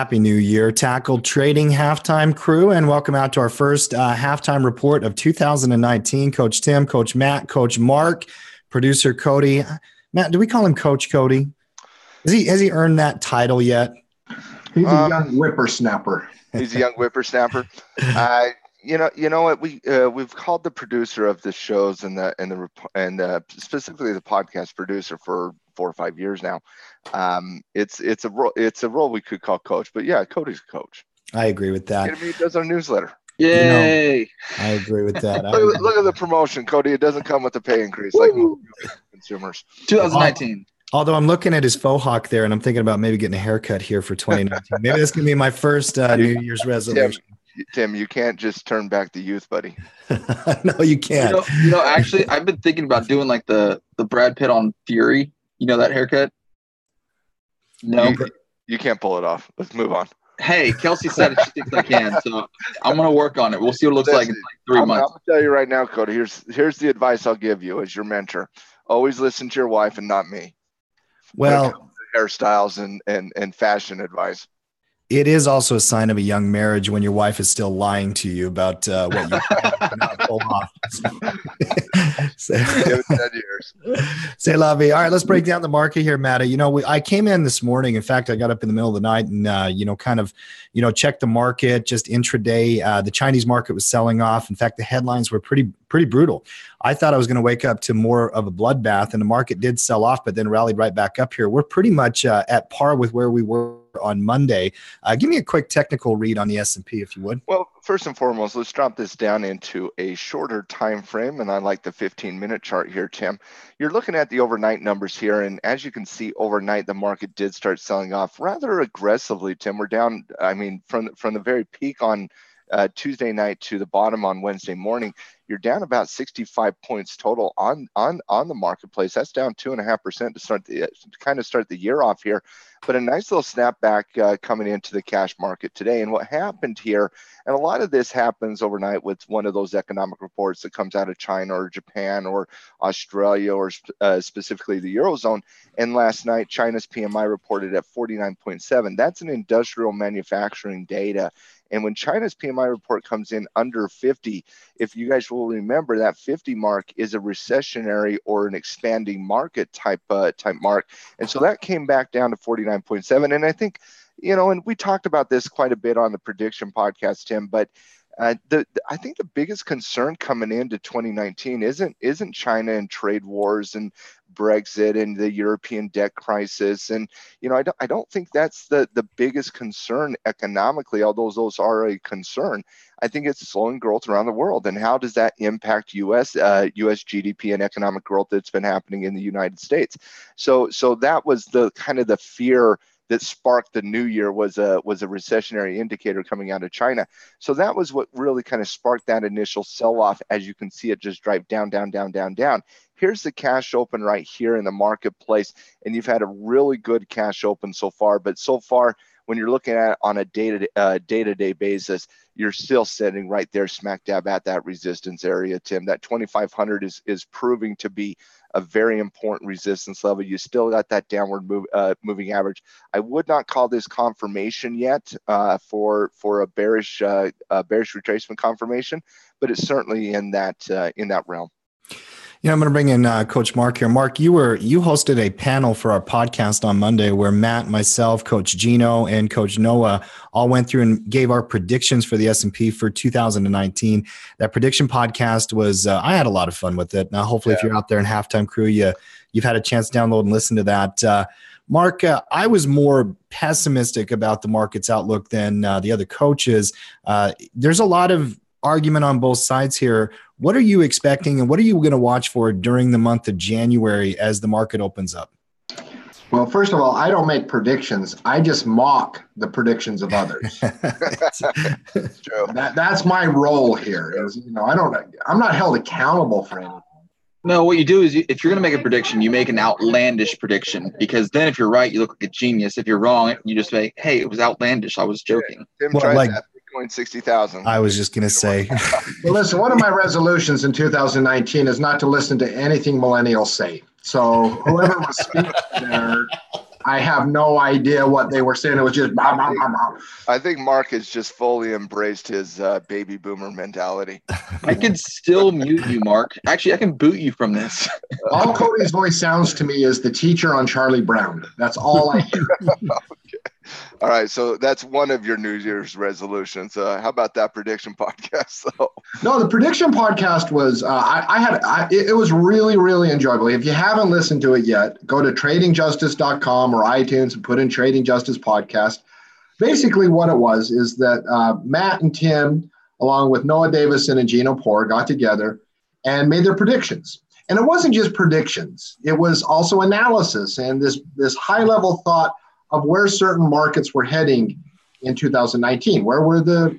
Happy New Year, Tackle Trading Halftime Crew, and welcome out to our first halftime report of 2019. Coach Tim, Coach Matt, Coach Mark, producer Cody. Matt, do we call him Coach Cody? Has he earned that title yet? He's a young whippersnapper. He's a young whippersnapper. You know what? We've called the producer of the shows and specifically the podcast producer for 4 or 5 years now. It's a role we could call coach, but yeah, Cody's a coach. I agree with that. He does our newsletter. Yay! I agree with that. Look at the promotion, Cody. It doesn't come with a pay increase like consumers. 2019. Although I'm looking at his faux hawk there, and I'm thinking about maybe getting a haircut here for 2019. Maybe this can be my first New Year's resolution. Tim, you can't just turn back the youth, buddy. No, you can't. Actually, I've been thinking about doing like the Brad Pitt on Fury. You know that haircut? No. You can't pull it off. Let's move on. Hey, Kelsey said she thinks I can, so I'm going to work on it. We'll see what it looks like in like 3 months. I'm going to tell you right now, Cody, here's the advice I'll give you as your mentor. Always listen to your wife and not me. Well, hairstyles and fashion advice. It is also a sign of a young marriage when your wife is still lying to you about what you cannot pull off. Say la vie. All right, let's break down the market here, Matt. I came in this morning. In fact, I got up in the middle of the night and checked the market just intraday. The Chinese market was selling off. In fact, the headlines were pretty brutal. I thought I was going to wake up to more of a bloodbath, and the market did sell off, but then rallied right back up here. We're pretty much at par with where we were on Monday. Give me a quick technical read on the S&P, if you would. Well, first and foremost, let's drop this down into a shorter time frame, and I like the 15-minute chart here, Tim. You're looking at the overnight numbers here, and as you can see, overnight the market did start selling off rather aggressively, Tim. We're down, from the very peak on Tuesday night to the bottom on Wednesday morning. You're down about 65 points total on the marketplace. That's down 2.5% to start the year off here. But a nice little snapback coming into the cash market today. And what happened here, and a lot of this happens overnight with one of those economic reports that comes out of China or Japan or Australia or specifically the Eurozone. And last night, China's PMI reported at 49.7. That's an industrial manufacturing data. And when China's PMI report comes in under 50, if you guys will remember, that 50 mark is a recessionary or an expanding market type mark. And so that came back down to 49.7. And I think, and we talked about this quite a bit on the prediction podcast, Tim, but I think the biggest concern coming into 2019 isn't China and trade wars and Brexit and the European debt crisis. And, I don't think that's the biggest concern economically, although those are a concern. I think it's slowing growth around the world. And how does that impact US GDP and economic growth that's been happening in the United States? So that was the kind of the fear that sparked the new year was a recessionary indicator coming out of China. So that was what really kind of sparked that initial sell-off. As you can see, it just drive down. Here's the cash open right here in the marketplace. And you've had a really good cash open so far. But so far, when you're looking at it on a day-to-day basis, you're still sitting right there smack dab at that resistance area, Tim. That 2,500 is proving to be a very important resistance level. You still got that downward moving average. I would not call this confirmation yet for a bearish retracement confirmation, but it's certainly in that realm. I'm going to bring in Coach Mark here. Mark, you hosted a panel for our podcast on Monday where Matt, myself, Coach Gino, and Coach Noah all went through and gave our predictions for the S&P for 2019. That prediction podcast was, I had a lot of fun with it. Now, hopefully, if you're out there in Halftime Crew, you've had a chance to download and listen to that. Mark, I was more pessimistic about the market's outlook than the other coaches. There's a lot of argument on both sides here. What are you expecting and what are you going to watch for during the month of January as the market opens up? Well, first of all, I don't make predictions. I just mock the predictions of others. That's my role here. I'm not held accountable for anything. No, what you do is if you're going to make a prediction, you make an outlandish prediction, because then if you're right, you look like a genius. If you're wrong, you just say, hey, it was outlandish. I was joking. Tim tried that. Bitcoin 60,000. I was just going to say. Well, listen, one of my resolutions in 2019 is not to listen to anything millennials say. So whoever was speaking there, I have no idea what they were saying. It was just bah, bah, bah, bah. I think Mark has just fully embraced his baby boomer mentality. I can still mute you, Mark. Actually, I can boot you from this. All Cody's voice sounds to me is the teacher on Charlie Brown. That's all I hear. Okay. All right, so that's one of your New Year's resolutions. How about that prediction podcast? No, the prediction podcast was it was really, really enjoyable. If you haven't listened to it yet, go to tradingjustice.com or iTunes and put in Trading Justice Podcast. Basically, what it was is that Matt and Tim, along with Noah Davison and Gino Poor, got together and made their predictions. And it wasn't just predictions; it was also analysis and this high-level thought of where certain markets were heading in 2019. Where were the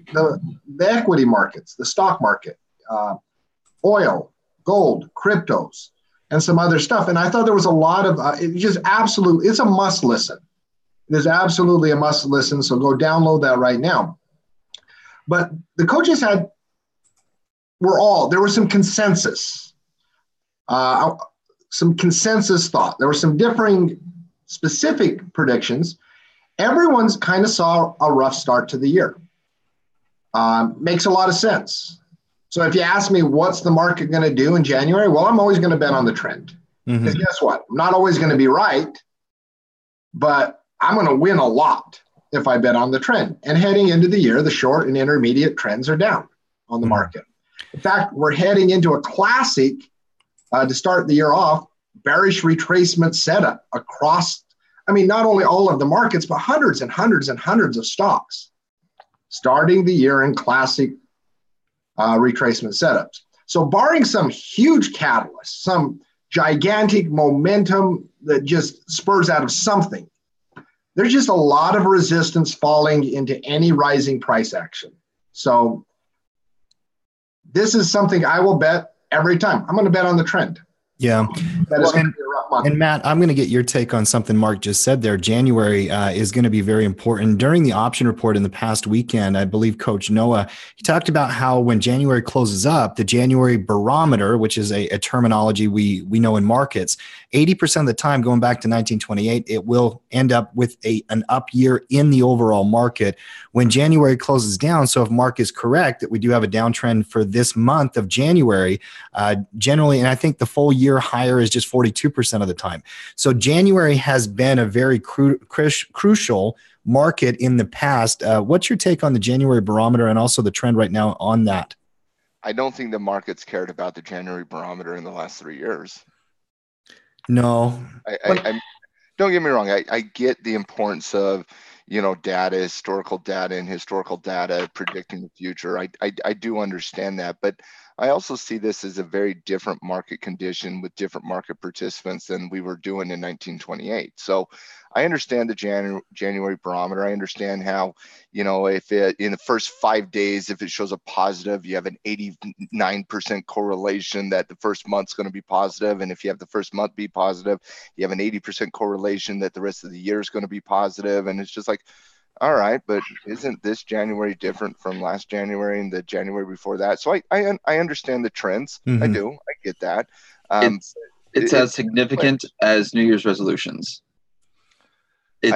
equity markets, the stock market, oil, gold, cryptos, and some other stuff. And I thought there was a lot of it's a must listen. It is absolutely a must listen. So go download that right now. But the coaches there was some consensus, thought. There were some differing specific predictions. Everyone's kind of saw a rough start to the year. Makes a lot of sense. So if you ask me what's the market going to do in January, well, I'm always going to bet on the trend. Because guess what? I'm not always going to be right, but I'm going to win a lot if I bet on the trend. And heading into the year, the short and intermediate trends are down on the market. In fact, we're heading into a classic to start the year off, bearish retracement setup across, not only all of the markets, but hundreds and hundreds and hundreds of stocks starting the year in classic retracement setups. So barring some huge catalyst, some gigantic momentum that just spurs out of something, there's just a lot of resistance falling into any rising price action. So this is something I will bet every time. I'm going to bet on the trend. Yeah. That is going to be a rough month. And Matt, I'm going to get your take on something Mark just said there. January is going to be very important. During the option report in the past weekend, I believe Coach Noah, he talked about how when January closes up, the January barometer, which is a terminology we know in markets, 80% of the time going back to 1928, it will end up with an up year in the overall market. When January closes down, so if Mark is correct that we do have a downtrend for this month of January, generally, and I think the full year higher is just 42% of the time. So January has been a very crucial market in the past. What's your take on the January barometer and also the trend right now on that? I don't think the markets cared about the January barometer in the last 3 years. No. Don't get me wrong. I get the importance of, data, historical data and historical data predicting the future. I do understand that, but I also see this as a very different market condition with different market participants than we were doing in 1928. So I understand the January barometer. I understand how, if it in the first 5 days, if it shows a positive, you have an 89% correlation that the first month's going to be positive. And if you have the first month be positive, you have an 80% correlation that the rest of the year is going to be positive. And it's just like, all right, but isn't this January different from last January and the January before that? So I understand the trends. I do. I get that. It's as significant as New Year's resolutions. I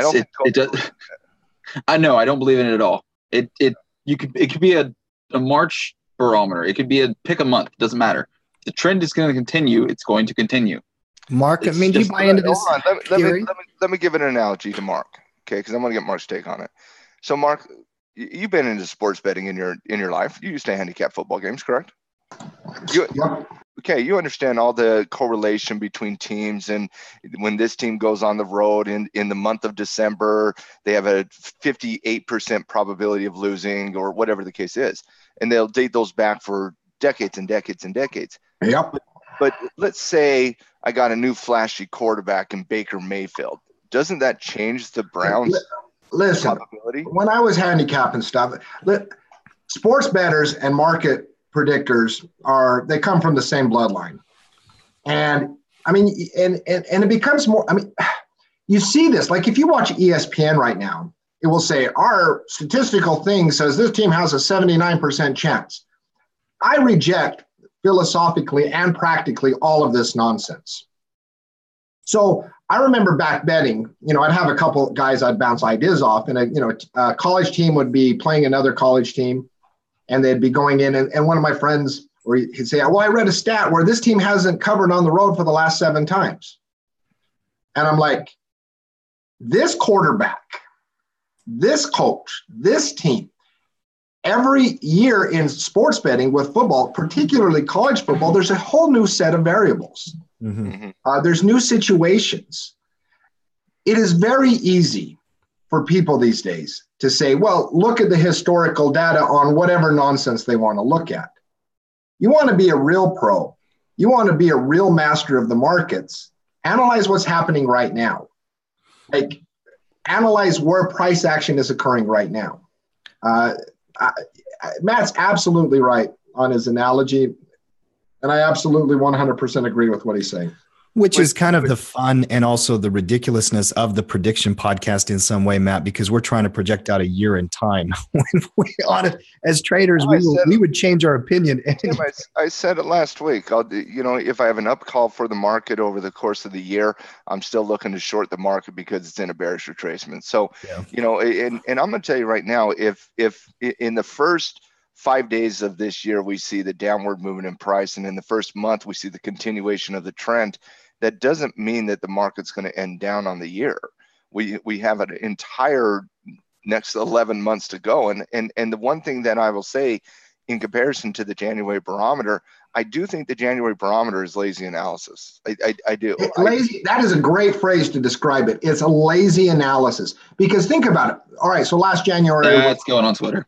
know. I don't believe in it at all. It could be a March barometer. It could be pick a month. It doesn't matter. The trend is going to continue. It's going to continue. Mark, do you buy into this? Let me give an analogy to Mark. Okay, because I'm going to get Mark's take on it. So, Mark, you've been into sports betting in your life. You used to handicap football games, correct? Okay, you understand all the correlation between teams, and when this team goes on the road in the month of December, they have a 58% probability of losing, or whatever the case is, and they'll date those back for decades and decades and decades. Yep. But let's say I got a new flashy quarterback in Baker Mayfield. Doesn't that change the Browns' probability? When I was handicapping stuff, sports bettors and market predictors they come from the same bloodline. And it becomes more, you see this, like if you watch ESPN right now, it will say our statistical thing says this team has a 79% chance. I reject philosophically and practically all of this nonsense. So I remember back betting, I'd have a couple guys I'd bounce ideas off, and a college team would be playing another college team, and they'd be going in, and one of my friends, or he'd say, well, I read a stat where this team hasn't covered on the road for the last 7 times. And I'm like, this quarterback, this coach, this team, every year in sports betting with football, particularly college football, there's a whole new set of variables. There's new situations. It is very easy for people these days to say, well, look at the historical data on whatever nonsense they want to look at. You want to be a real pro. You want to be a real master of the markets. Analyze what's happening right now. Like, analyze where price action is occurring right now. Matt's absolutely right on his analogy, and I absolutely 100% agree with what he's saying. Which is kind of the fun and also the ridiculousness of the prediction podcast in some way, Matt, because we're trying to project out a year in time. When we on it as traders, we would change our opinion. Tim, I said it last week. If I have an up call for the market over the course of the year, I'm still looking to short the market because it's in a bearish retracement. So, and I'm going to tell you right now, if in the first 5 days of this year, we see the downward movement in price, and in the first month, we see the continuation of the trend, that doesn't mean that the market's going to end down on the year. We have an entire next 11 months to go. And the one thing that I will say in comparison to the January barometer, I do think the January barometer is lazy analysis. I do. Lazy, that is a great phrase to describe it. It's a lazy analysis, because think about it. All right, so last January. That's going on Twitter.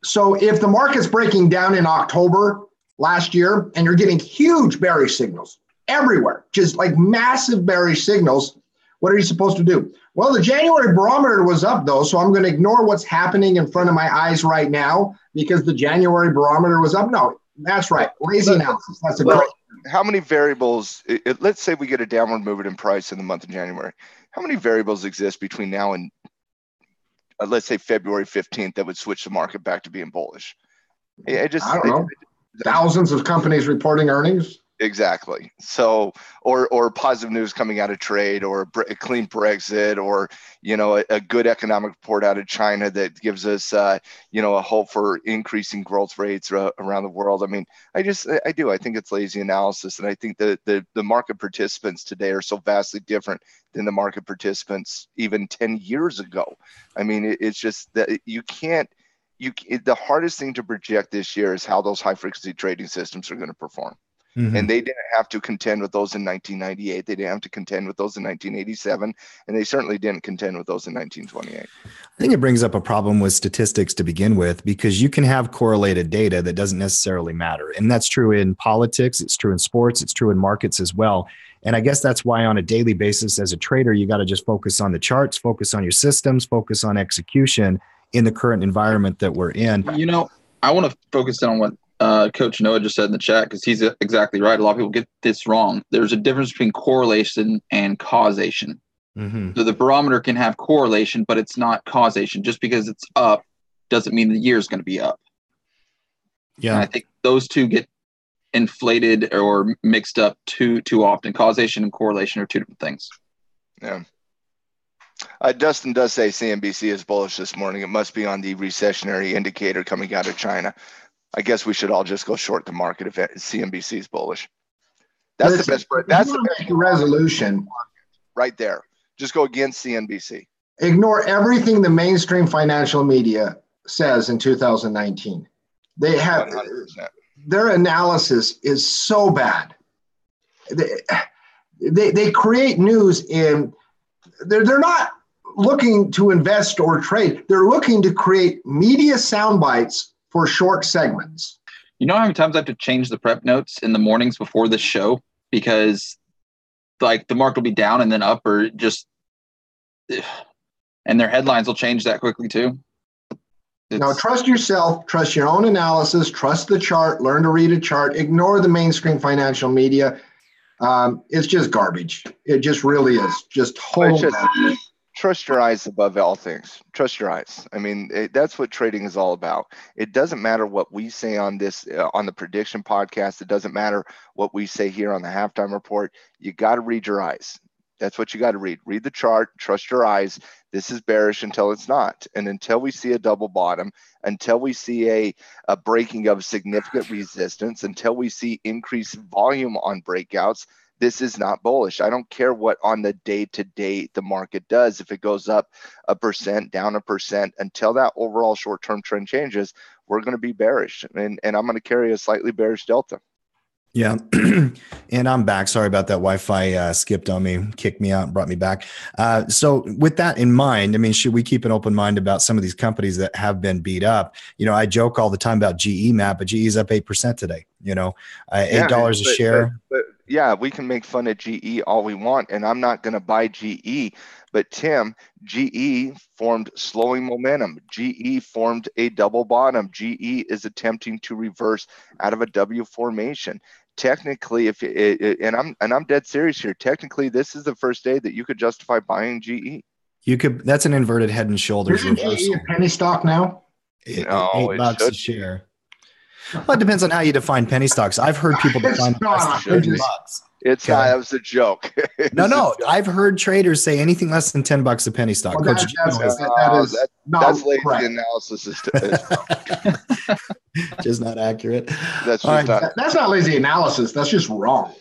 So if the market's breaking down in October last year and you're getting huge bearish signals everywhere, just like massive bearish signals, what are you supposed to do? Well, the January barometer was up though, so I'm going to ignore what's happening in front of my eyes right now because the January barometer was up. No, that's right. Lazy analysis. That's a great. How many variables, let's say we get a downward movement in price in the month of January. How many variables exist between now and let's say February 15th that would switch the market back to being bullish? I don't know. Thousands of companies reporting earnings. Exactly. So, or positive news coming out of trade, or a clean Brexit, or, a good economic report out of China that gives us, a hope for increasing growth rates around the world. I mean, I think it's lazy analysis. And I think the market participants today are so vastly different than the market participants even 10 years ago. I mean, it's just that the hardest thing to project this year is how those high frequency trading systems are going to perform. And they didn't have to contend with those in 1998. They didn't have to contend with those in 1987. And they certainly didn't contend with those in 1928. I think it brings up a problem with statistics to begin with, because you can have correlated data that doesn't necessarily matter. And that's true in politics. It's true in sports. It's true in markets as well. And I guess that's why on a daily basis as a trader, you got to just focus on the charts, focus on your systems, focus on execution in the current environment that we're in. I want to focus on what Coach Noah just said in the chat, because he's exactly right. A lot of people get this wrong. There's a difference between correlation and causation. So the barometer can have correlation, but it's not causation. Just because it's up doesn't mean the year is going to be up. Yeah, and I think those two get inflated or mixed up too often. Causation and correlation are two different things. Yeah. Dustin does say CNBC is bullish this morning. It must be on the recessionary indicator coming out of China. I guess we should all just go short the market if CNBC is bullish. That's the best. That's the best resolution right there. Just go against CNBC. Ignore everything the mainstream financial media says in 2019. They have 100%. Their analysis is so bad. They create news in. They're not looking to invest or trade. They're looking to create media sound bites for short segments. You know how many times I have to change the prep notes in the mornings before this show because like the market will be down and then up, or just, and their headlines will change that quickly too. Now, trust yourself, trust your own analysis, trust the chart, learn to read a chart, ignore the mainstream financial media. It's just garbage. It just really is just total garbage. Trust your eyes above all things. Trust your eyes. I mean, that's what trading is all about. It doesn't matter what we say on this, on the prediction podcast. It doesn't matter what we say here on the halftime report. You got to read your eyes. That's what you got to read. Read the chart. Trust your eyes. This is bearish until it's not. And until we see a double bottom, until we see a breaking of significant resistance, until we see increased volume on breakouts, this is not bullish. I don't care what on the day-to-day the market does. If it goes up 1%, down 1%, until that overall short-term trend changes, we're going to be bearish. And I'm going to carry a slightly bearish delta. Yeah. And I'm back. Sorry about that. Wi-Fi skipped on me, kicked me out, and brought me back. So with that in mind, I mean, should we keep an open mind about some of these companies that have been beat up? You know, I joke all the time about GE, Matt, but GE is up 8% today, you know, $8 a share. But yeah, we can make fun of GE all we want, and I'm not going to buy GE. But Tim, GE formed slowing momentum. GE formed a double bottom. GE is attempting to reverse out of a W formation. Technically, I'm dead serious here. Technically, this is the first day that you could justify buying GE. You could. That's an inverted head and shoulders Isn't GE a penny stock now? No, $8 a share. Well, it depends on how you define penny stocks. I've heard people define $10. It's not. That was a joke. No. I've heard traders say anything less than $10 a penny stock. Well, Coach, that's lazy correct. analysis. Just not accurate. That's not lazy analysis. That's just wrong.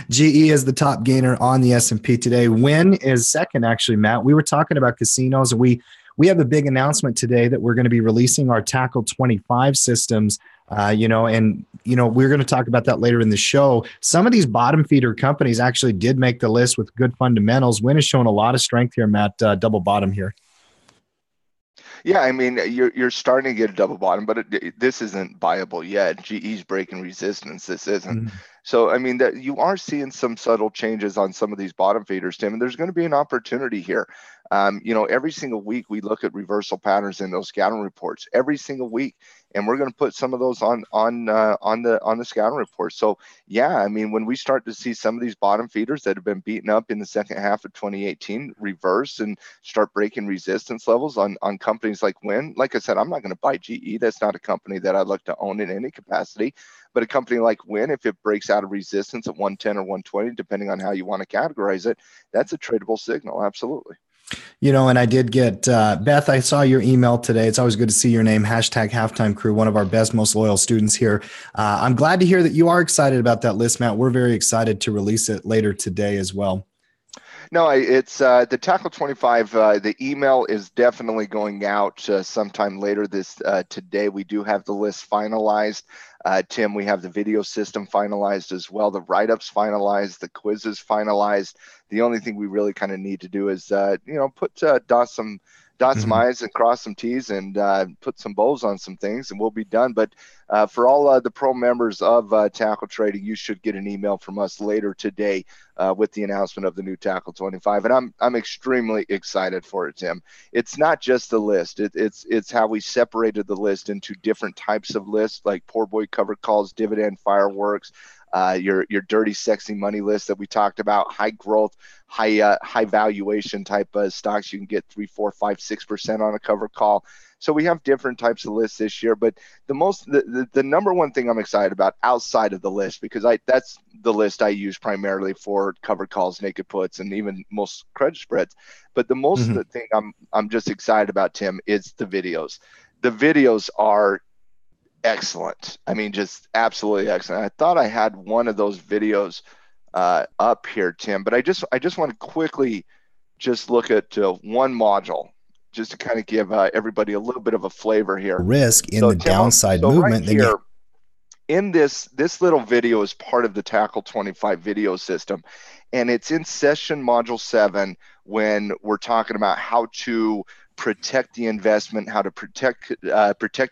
GE is the top gainer on the S&P today. Win is second, actually, Matt. We were talking about casinos, and we have a big announcement today that we're going to be releasing our Tackle 25 systems. We're going to talk about that later in the show. Some of these bottom feeder companies actually did make the list with good fundamentals. Win is showing a lot of strength here, Matt. Double bottom here. Yeah, I mean, you're starting to get a double bottom, but this isn't viable yet. GE's breaking resistance. This isn't. Mm-hmm. So, I mean, that you are seeing some subtle changes on some of these bottom feeders, Tim, and there's going to be an opportunity here. Every single week we look at reversal patterns in those scouting reports every single week, and we're going to put some of those on the scouting report. So, yeah, I mean, when we start to see some of these bottom feeders that have been beaten up in the second half of 2018 reverse and start breaking resistance levels on companies like Win, like I said, I'm not going to buy GE. That's not a company that I'd look to own in any capacity. But a company like Win, if it breaks out of resistance at 110 or 120, depending on how you want to categorize it, that's a tradable signal. Absolutely. And I did get, Beth, I saw your email today. It's always good to see your name, #halftime crew, one of our best, most loyal students here. I'm glad to hear that you are excited about that list, Matt. We're very excited to release it later today as well. No, it's the Tackle 25. The email is definitely going out sometime later today. We do have the list finalized. Tim, we have the video system finalized as well. The write-ups finalized, the quizzes finalized. The only thing we really kind of need to do is, dot some I's and cross some T's and put some bows on some things, and we'll be done. But for all the pro members of Tackle Trading, you should get an email from us later today with the announcement of the new Tackle 25. And I'm extremely excited for it, Tim. It's not just the list. It's how we separated the list into different types of lists, like poor boy covered calls, dividend fireworks, your dirty, sexy money list that we talked about, high growth, high valuation type of stocks. You can get 3, 4, 5, 6% on a covered call. So we have different types of lists this year, but the number one thing I'm excited about outside of the list, because that's the list I use primarily for covered calls, naked puts, and even most credit spreads. But the most the thing I'm just excited about, Tim, is the videos. The videos are excellent. I mean, just absolutely excellent. I thought I had one of those videos up here, Tim, but I just want to quickly just look at one module, just to kind of give everybody a little bit of a flavor here. Risk in the downside movement. Right here, in this little video is part of the Tackle 25 video system, and it's in session module 7 when we're talking about how to protect the investment, how to protect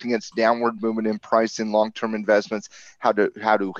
against downward movement in price in long-term investments, how to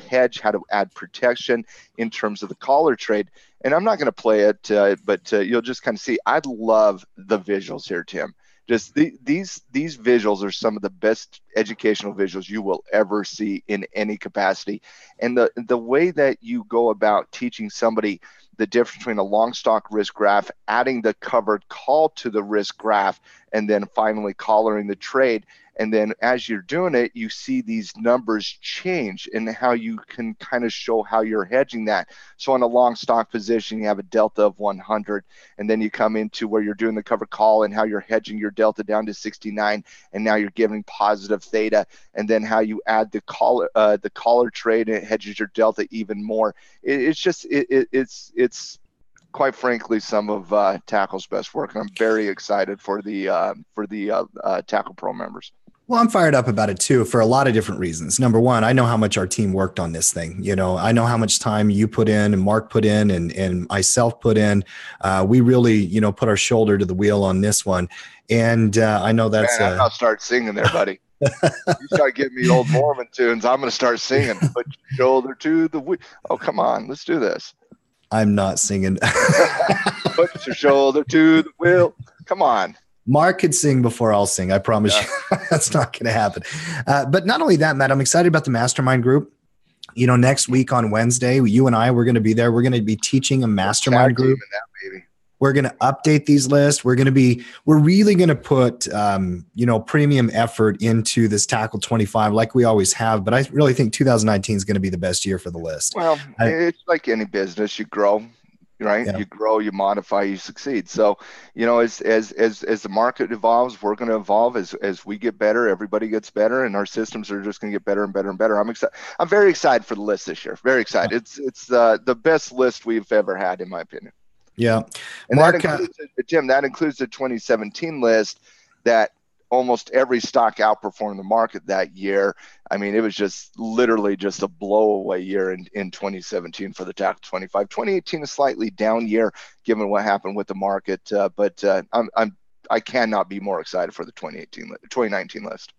hedge, how to add protection in terms of the collar trade. And I'm not going to play it, but you'll just kind of see. I love the visuals here, Tim. Just these visuals are some of the best educational visuals you will ever see in any capacity. And the way that you go about teaching somebody the difference between a long stock risk graph, adding the covered call to the risk graph, and then finally collaring the trade. And then as you're doing it, you see these numbers change and how you can kind of show how you're hedging that. So on a long stock position, you have a delta of 100, and then you come into where you're doing the covered call and how you're hedging your delta down to 69, and now you're giving positive theta, and then how you add the collar trade and it hedges your delta even more. It's quite frankly some of Tackle's best work, and I'm very excited for the Tackle Pro members. Well, I'm fired up about it too for a lot of different reasons. Number one, I know how much our team worked on this thing. You know, I know how much time you put in and Mark put in and myself put in. We really, put our shoulder to the wheel on this one. And I know that's. Man, I'll start singing there, buddy. You start giving me old Mormon tunes, I'm going to start singing. Put your shoulder to the wheel. Oh, come on, let's do this. I'm not singing. Put your shoulder to the wheel. Come on. Mark could sing before I'll sing. I promise you that's not going to happen. But not only that, Matt, I'm excited about the mastermind group. Next week on Wednesday, you and I, we're going to be there. We're going to be teaching a mastermind group. We're going to update these lists. We're really going to put, premium effort into this Tackle 25 like we always have. But I really think 2019 is going to be the best year for the list. Well, it's like any business. You grow. Right. Yeah. You grow, you modify, you succeed. So, as the market evolves, we're going to evolve as we get better, everybody gets better, and our systems are just going to get better and better and better. I'm excited. I'm very excited for the list this year. Very excited. It's the best list we've ever had, in my opinion. Yeah. And Mark, Jim, that includes the 2017 list that almost every stock outperformed the market that year. I mean, it was just literally just a blowaway year in 2017 for the Tackle 25. 2018 a slightly down year given what happened with the market, but I cannot be more excited for the 2019 list.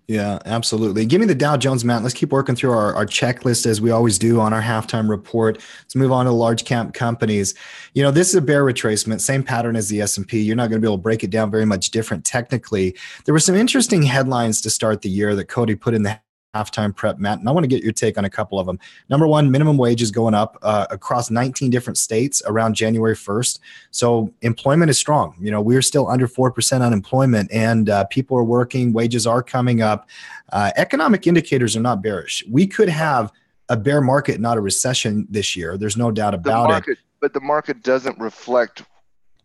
Yeah, absolutely. Give me the Dow Jones, Matt. Let's keep working through our checklist as we always do on our halftime report. Let's move on to large cap companies. This is a bear retracement, same pattern as the S&P. You're not going to be able to break it down very much different technically. There were some interesting headlines to start the year that Cody put in the halftime prep, Matt, and I want to get your take on a couple of them. Number one, minimum wage is going up across 19 different states around January 1st. So employment is strong. We're still under 4% unemployment, and people are working. Wages are coming up. Economic indicators are not bearish. We could have a bear market, not a recession this year. There's no doubt about it. But the market doesn't reflect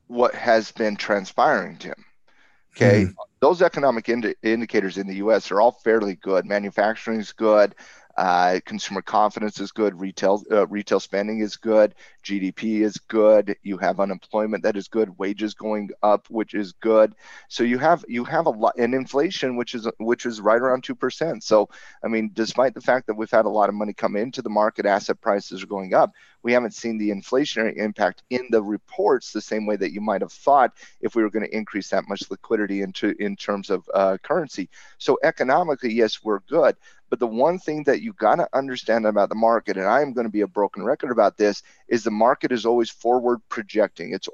what has been transpiring, Tim. Okay. Those economic indicators in the U.S. are all fairly good. Manufacturing is good. Consumer confidence is good. Retail spending is good. GDP is good. You have unemployment that is good. Wages going up, which is good. So you have a lot, and inflation, which is right around 2%. So I mean, despite the fact that we've had a lot of money come into the market, asset prices are going up. We haven't seen the inflationary impact in the reports the same way that you might have thought if we were going to increase that much liquidity in terms of currency. So economically, yes, we're good. But the one thing that you got to understand about the market, and I am going to be a broken record about this, is the market is always forward projecting. It's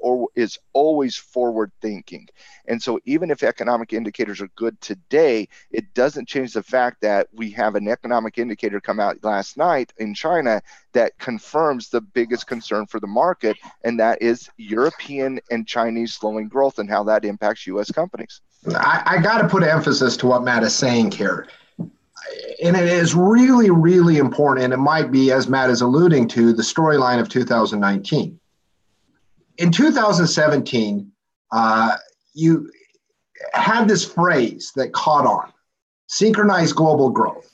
always forward thinking. And so even if economic indicators are good today, it doesn't change the fact that we have an economic indicator come out last night in China that confirms the biggest concern for the market, and that is European and Chinese slowing growth and how that impacts U.S. companies. I got to put emphasis to what Matt is saying here. And it is really, really important, and it might be, as Matt is alluding to, the storyline of 2019. In 2017, you had this phrase that caught on, synchronized global growth.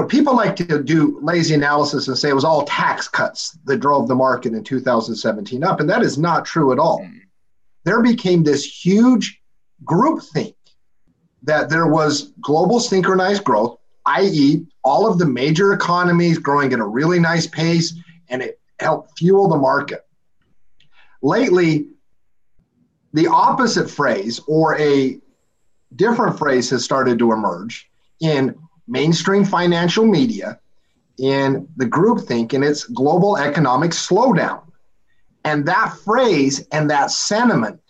People like to do lazy analysis and say it was all tax cuts that drove the market in 2017 up, and that is not true at all. There became this huge groupthink that there was global synchronized growth, i.e. all of the major economies growing at a really nice pace, and it helped fuel the market. Lately, The opposite phrase or a different phrase has started to emerge in mainstream financial media, in the groupthink, and it's global economic slowdown. And that phrase and that sentiment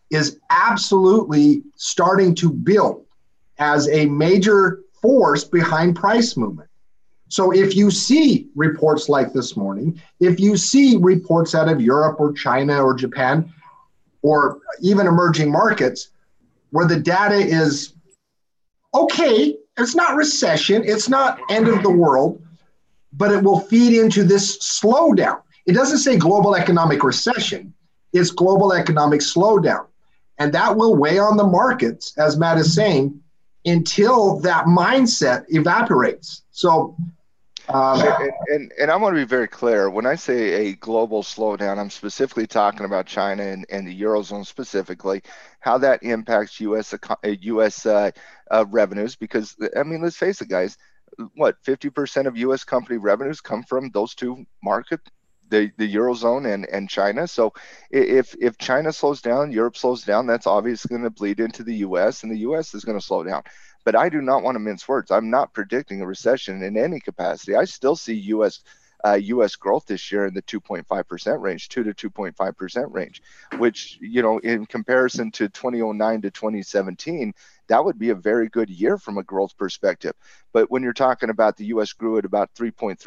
is absolutely starting to build as a major force behind price movement. So if you see reports like this morning, if you see reports out of Europe or China or Japan or even emerging markets where the data is okay, it's not recession, it's not end of the world, but it will feed into this slowdown. It doesn't say global economic recession, it's global economic slowdown. And that will weigh on the markets, as Matt is saying, until that mindset evaporates. So, and I want to be very clear. When I say a global slowdown, I'm specifically talking about China and the Eurozone specifically, how that impacts U.S. Revenues. Because, I mean, let's face it, guys, what, 50% of U.S. company revenues come from those two markets, the Eurozone and China. So if China slows down, Europe slows down, that's obviously going to bleed into the U.S., and the U.S. is going to slow down. But I do not want to mince words. I'm not predicting a recession in any capacity. I still see U.S. growth this year in the 2.5% range, 2 to 2.5% range, which, in comparison to 2009 to 2017, that would be a very good year from a growth perspective. But when you're talking about the U.S. grew at about 3.3%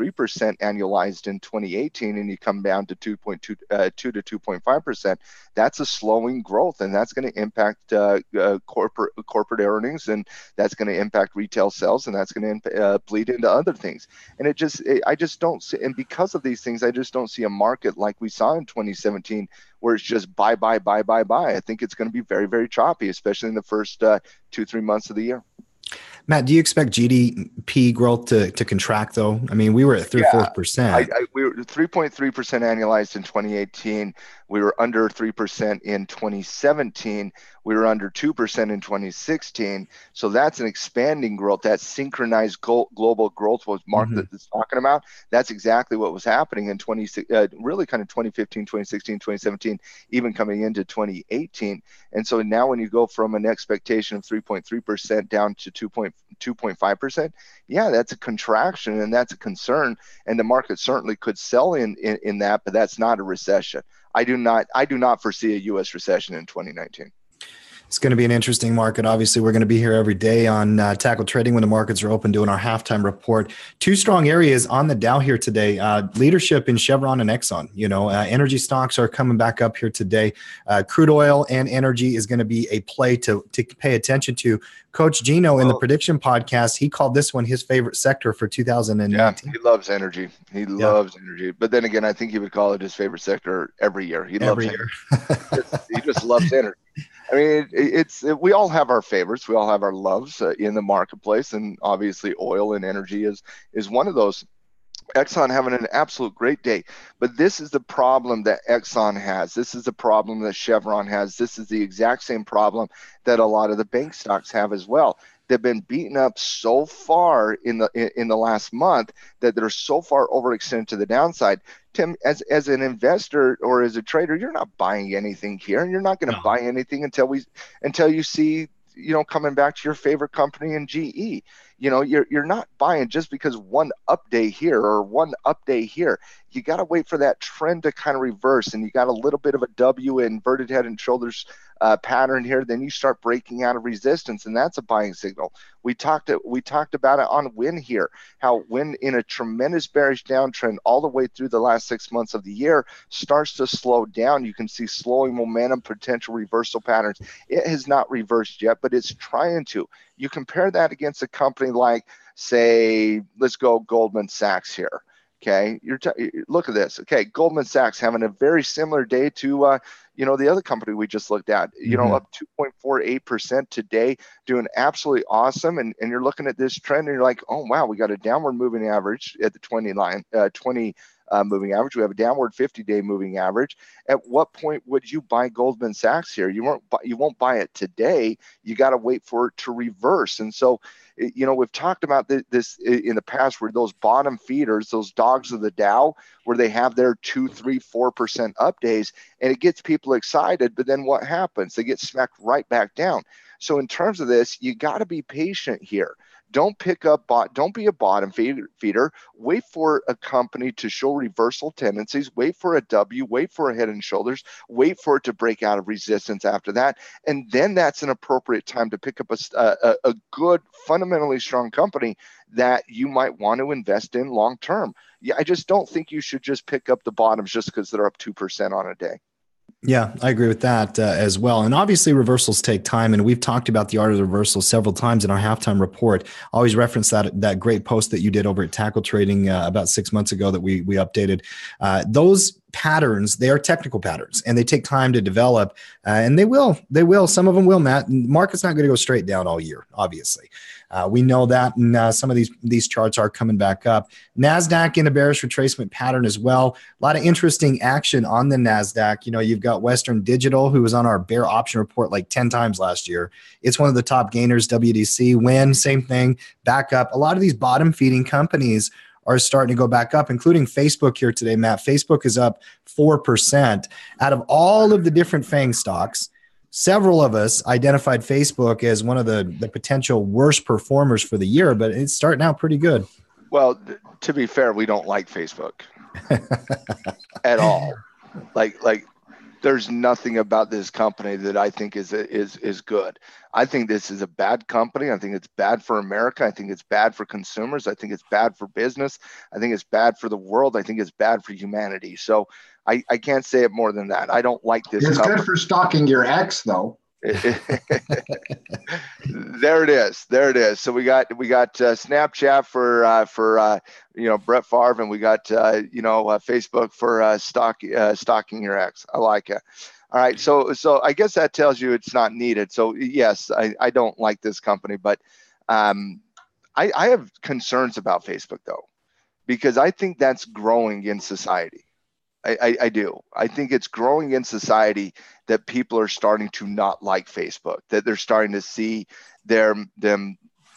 annualized in 2018, and you come down to 2.2 to 2.5%, that's a slowing growth, and that's going to impact corporate earnings, and that's going to impact retail sales, and that's going to bleed into other things. And I just don't see, and because of these things, I just don't see a market like we saw in 2017 where it's just buy. I think it's going to be very, very choppy, especially in the first 2-3 months of the year. Matt, do you expect GDP growth to contract, though? I mean, we were at 3-4%. We were 3.3% annualized in 2018. We were under 3% in 2017. We were under 2% in 2016. So that's an expanding growth. That synchronized global growth was Mark that's talking about. That's exactly what was happening in really kind of 2015, 2016, 2017, even coming into 2018. And so now when you go from an expectation of 3.3% down to 2.5%, yeah, that's a contraction, and that's a concern. And the market certainly could sell in that, but that's not a recession. I do not foresee a U.S. recession in 2019. It's going to be an interesting market. Obviously, we're going to be here every day on Tackle Trading when the markets are open, doing our halftime report. Two strong areas on the Dow here today. Leadership in Chevron and Exxon. Energy stocks are coming back up here today. Crude oil and energy is going to be a play to pay attention to. Coach Gino in the prediction podcast, he called this one his favorite sector for 2019. Yeah, he loves energy. He loves energy. But then again, I think he would call it his favorite sector every year. He loves energy. He just loves energy. I mean, we all have our favorites. We all have our loves in the marketplace, and obviously oil and energy is one of those. Exxon having an absolute great day, but this is the problem that Exxon has. This is the problem that Chevron has. This is the exact same problem that a lot of the bank stocks have as well. They've been beaten up so far in the last month that they're so far overextended to the downside. Tim, as an investor or as a trader, you're not buying anything here, and you're not going to buy anything until you see, coming back to your favorite company in GE. You're not buying just because one up day here or one up day here. You got to wait for that trend to kind of reverse, and you got a little bit of a W, inverted head and shoulders pattern here. Then you start breaking out of resistance, and that's a buying signal. We talked about it on Win here, how Win in a tremendous bearish downtrend all the way through the last 6 months of the year starts to slow down. You can see slowing momentum, potential reversal patterns. It has not reversed yet, but it's trying to. You compare that against a company like, say, let's go Goldman Sachs here. Okay, look at this. Okay, Goldman Sachs having a very similar day to the other company we just looked at. Up 2.48% today, doing absolutely awesome. And you're looking at this trend, and you're like, oh wow, we got a downward moving average at the 20 moving average. We have a downward 50-day moving average. At what point would you buy Goldman Sachs here? You won't buy it today. You got to wait for it to reverse. And so We've talked about this in the past, where those bottom feeders, those dogs of the Dow, where they have their 2, 3, 4% up days, and it gets people excited. But then what happens? They get smacked right back down. So in terms of this, you got to be patient here. Don't be a bottom feeder. Wait for a company to show reversal tendencies. Wait for a W. Wait for a head and shoulders. Wait for it to break out of resistance after that, and then that's an appropriate time to pick up a good, fundamentally strong company that you might want to invest in long term. Yeah, I just don't think you should just pick up the bottoms just because they're up 2% on a day. Yeah, I agree with that as well. And obviously reversals take time. And we've talked about the art of the reversal several times in our halftime report. I always reference that great post that you did over at Tackle Trading about 6 months ago that we updated. Those patterns, they are technical patterns, and they take time to develop. And they will. Some of them will, Matt. The market's not going to go straight down all year, obviously. We know that, and some of these charts are coming back up. NASDAQ in a bearish retracement pattern as well. A lot of interesting action on the NASDAQ. You've got Western Digital, who was on our bear option report like 10 times last year. It's one of the top gainers. WDC, Win, same thing, back up. A lot of these bottom feeding companies are starting to go back up, including Facebook here today, Matt. Facebook is up 4%. Out of all of the different FANG stocks, several of us identified Facebook as one of the potential worst performers for the year, but it's starting out pretty good. Well, to be fair, we don't like Facebook at all. Like there's nothing about this company that I think is good. I think this is a bad company. I think it's bad for America. I think it's bad for consumers. I think it's bad for business. I think it's bad for the world. I think it's bad for humanity. So I can't say it more than that. I don't like this company. It's good for stalking your ex, though. There it is. So we got Snapchat for Brett Favre, and we got Facebook for stalking your ex. I like it. All right, so I guess that tells you it's not needed. So yes, I don't like this company, but I have concerns about Facebook though, because I think that's growing in society. I do. I think it's growing in society that people are starting to not like Facebook, that they're starting to see them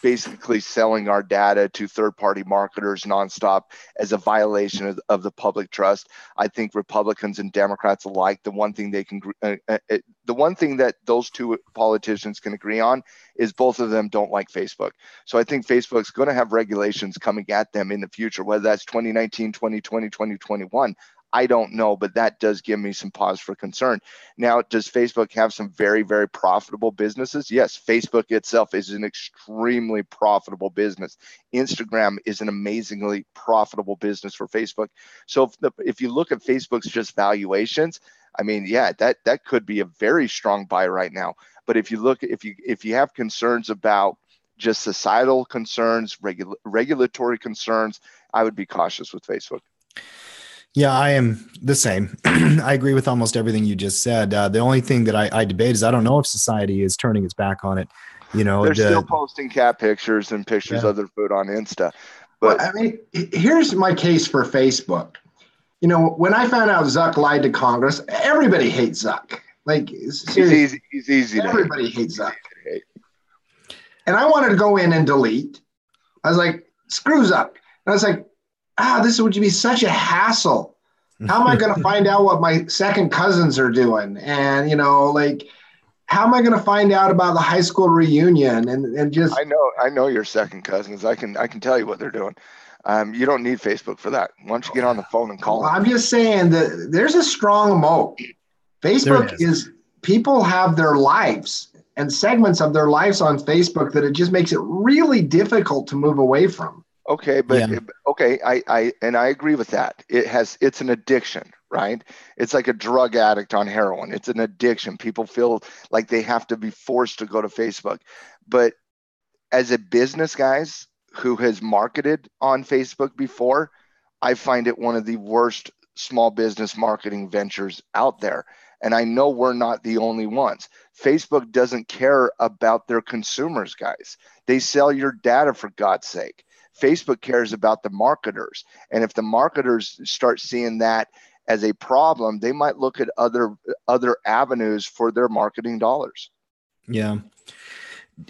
basically selling our data to third-party marketers nonstop as a violation of the public trust. I think Republicans and Democrats alike, the one thing that those two politicians can agree on is both of them don't like Facebook. So I think Facebook's going to have regulations coming at them in the future, whether that's 2019, 2020, 2021. I don't know, but that does give me some pause for concern. Now, does Facebook have some very, very profitable businesses? Yes, Facebook itself is an extremely profitable business. Instagram is an amazingly profitable business for Facebook. So if you look at Facebook's just valuations, I mean, yeah, that could be a very strong buy right now. But if you have concerns about just societal concerns, regulatory concerns, I would be cautious with Facebook. Yeah, I am the same. I agree with almost everything you just said. The only thing that I debate is I don't know if society is turning its back on it. They're still posting cat pictures and pictures of their food on Insta. But well, I mean, here's my case for Facebook. When I found out Zuck lied to Congress, everybody hates Zuck. Like, seriously, he's easy. Everybody hates Zuck. And I wanted to go in and delete. I was like, screw Zuck. And I was like, this would be such a hassle. How am I going to find out what my second cousins are doing? And, how am I going to find out about the high school reunion? And just I know your second cousins. I can tell you what they're doing. You don't need Facebook for that. Why don't you get on the phone and call them? I'm just saying that there's a strong moat. Facebook is people have their lives and segments of their lives on Facebook that it just makes it really difficult to move away from. Okay, but I agree with that. It's an addiction, right? It's like a drug addict on heroin. It's an addiction. People feel like they have to be forced to go to Facebook. But as a business, guys, who has marketed on Facebook before, I find it one of the worst small business marketing ventures out there. And I know we're not the only ones. Facebook doesn't care about their consumers, guys. They sell your data, for God's sake. Facebook cares about the marketers. And if the marketers start seeing that as a problem, they might look at other avenues for their marketing dollars. Yeah.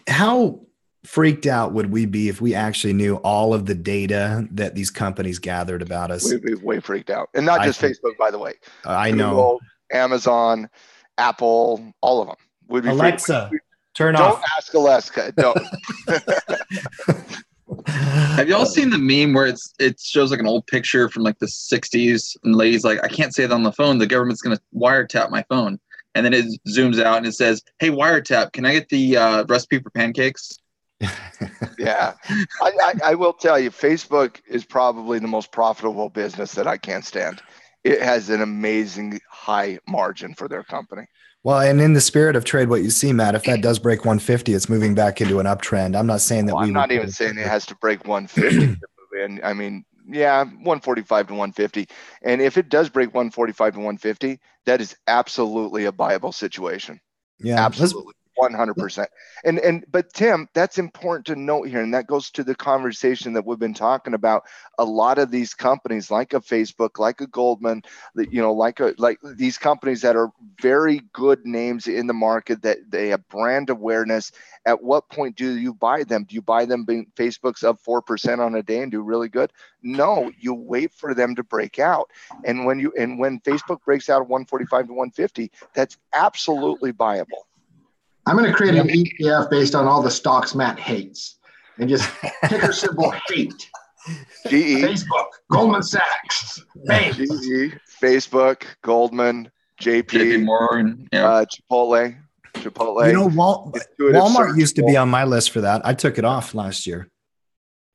How freaked out would we be if we actually knew all of the data that these companies gathered about us? We'd be way freaked out. And not just Facebook, by the way. I know. Google, Amazon, Apple, all of them. Would be Alexa, turn don't off. Don't ask Alexa. Don't. Have y'all seen the meme where it shows like an old picture from like the 60s and the lady's like, I can't say that on the phone. The government's going to wiretap my phone. And then it zooms out and it says, hey, wiretap, can I get the recipe for pancakes? Yeah. I will tell you, Facebook is probably the most profitable business that I can't stand. It has an amazing high margin for their company. Well, and in the spirit of trade, what you see, Matt, if that does break 150, it's moving back into an uptrend. I'm not saying that I'm not even saying it has to break 150 to move in. I mean, yeah, 145 to 150. And if it does break 145 to 150, that is absolutely a viable situation. Yeah, absolutely. 100%. But Tim, that's important to note here. And that goes to the conversation that we've been talking about. A lot of these companies like a Facebook, like a Goldman, like these companies that are very good names in the market, that they have brand awareness. At what point do you buy them? Do you buy them being Facebook's up 4% on a day and do really good? No, you wait for them to break out. And when Facebook breaks out of 145 to 150, that's absolutely viable. I'm going to create an ETF based on all the stocks Matt hates and just ticker symbol hate. GE. Facebook, Goldman Sachs, GE, Facebook, Goldman, JP Morgan, Chipotle. Walmart used to be on my list for that. I took it off last year.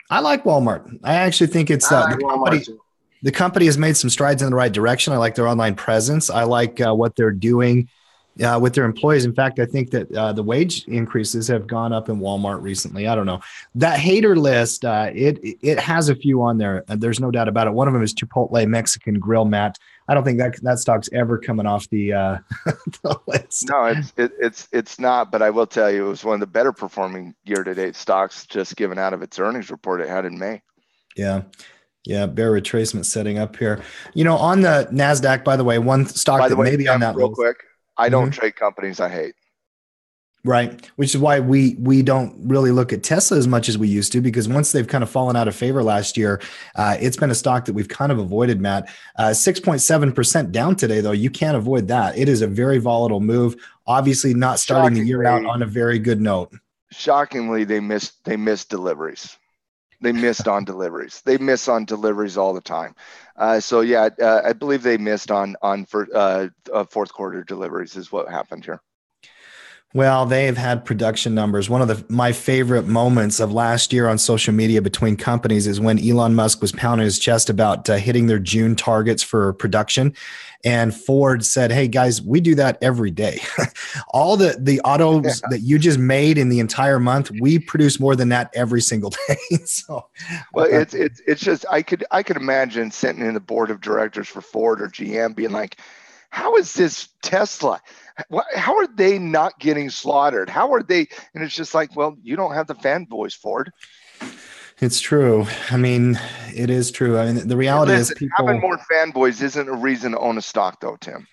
I like Walmart. I actually think it's the company has made some strides in the right direction. I like their online presence. I like what they're doing with their employees. In fact, I think that the wage increases have gone up in Walmart recently. I don't know. That hater list, it has a few on there. There's no doubt about it. One of them is Chipotle Mexican Grill, Matt. I don't think that stock's ever coming off the list. No, it's not. But I will tell you, it was one of the better performing year-to-date stocks, just given out of its earnings report it had in May. Yeah. Yeah, bear retracement setting up here. On the NASDAQ, by the way, one stock that may be on that real list. Quick. I don't trade companies I hate. Right. Which is why we don't really look at Tesla as much as we used to, because once they've kind of fallen out of favor last year, it's been a stock that we've kind of avoided, Matt. 6.7% down today, though. You can't avoid that. It is a very volatile move. Obviously not starting the year out on a very good note. Shockingly, they missed deliveries. They missed on deliveries. They miss on deliveries all the time. I believe they missed on fourth quarter deliveries is what happened here. Well, they've had production numbers. One of my favorite moments of last year on social media between companies is when Elon Musk was pounding his chest about hitting their June targets for production. And Ford said, hey, guys, we do that every day. All the autos that you just made in the entire month, we produce more than that every single day. Well, it's just I could imagine sitting in the board of directors for Ford or GM being like, how is this Tesla? How are they not getting slaughtered? How are they? And it's just like, well, you don't have the fanboys, Ford. It's true. I mean, it is true. I mean, the reality is having more fanboys isn't a reason to own a stock, though, Tim.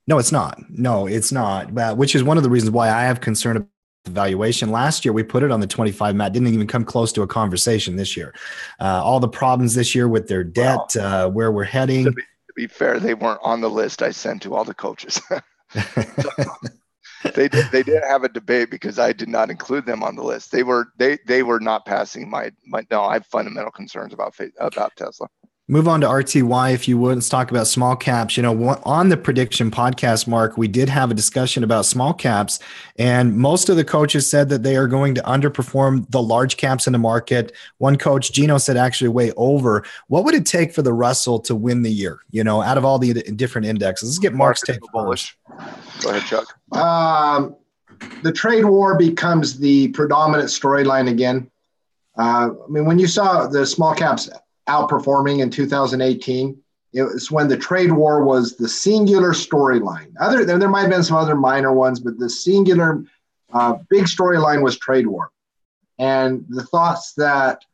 No, it's not. No, it's not. Which is one of the reasons why I have concern about the valuation. Last year, we put it on the 25, Matt. Didn't even come close to a conversation this year. All the problems this year with their debt, where we're heading. To be fair, they weren't on the list I sent to all the coaches. They did have a debate because I did not include them on the list. They were not passing my. No, I have fundamental concerns about Tesla. Move on to RTY if you would. Let's talk about small caps. On the prediction podcast, Mark, we did have a discussion about small caps, and most of the coaches said that they are going to underperform the large caps in the market. One coach, Gino, said actually way over. What would it take for the Russell to win the year? Out of all the different indexes. Let's get Mark's take first. Go ahead, Chuck. The trade war becomes the predominant storyline again. When you saw the small caps outperforming in 2018, it was when the trade war was the singular storyline. There might have been some other minor ones, but the singular big storyline was trade war. And the thoughts that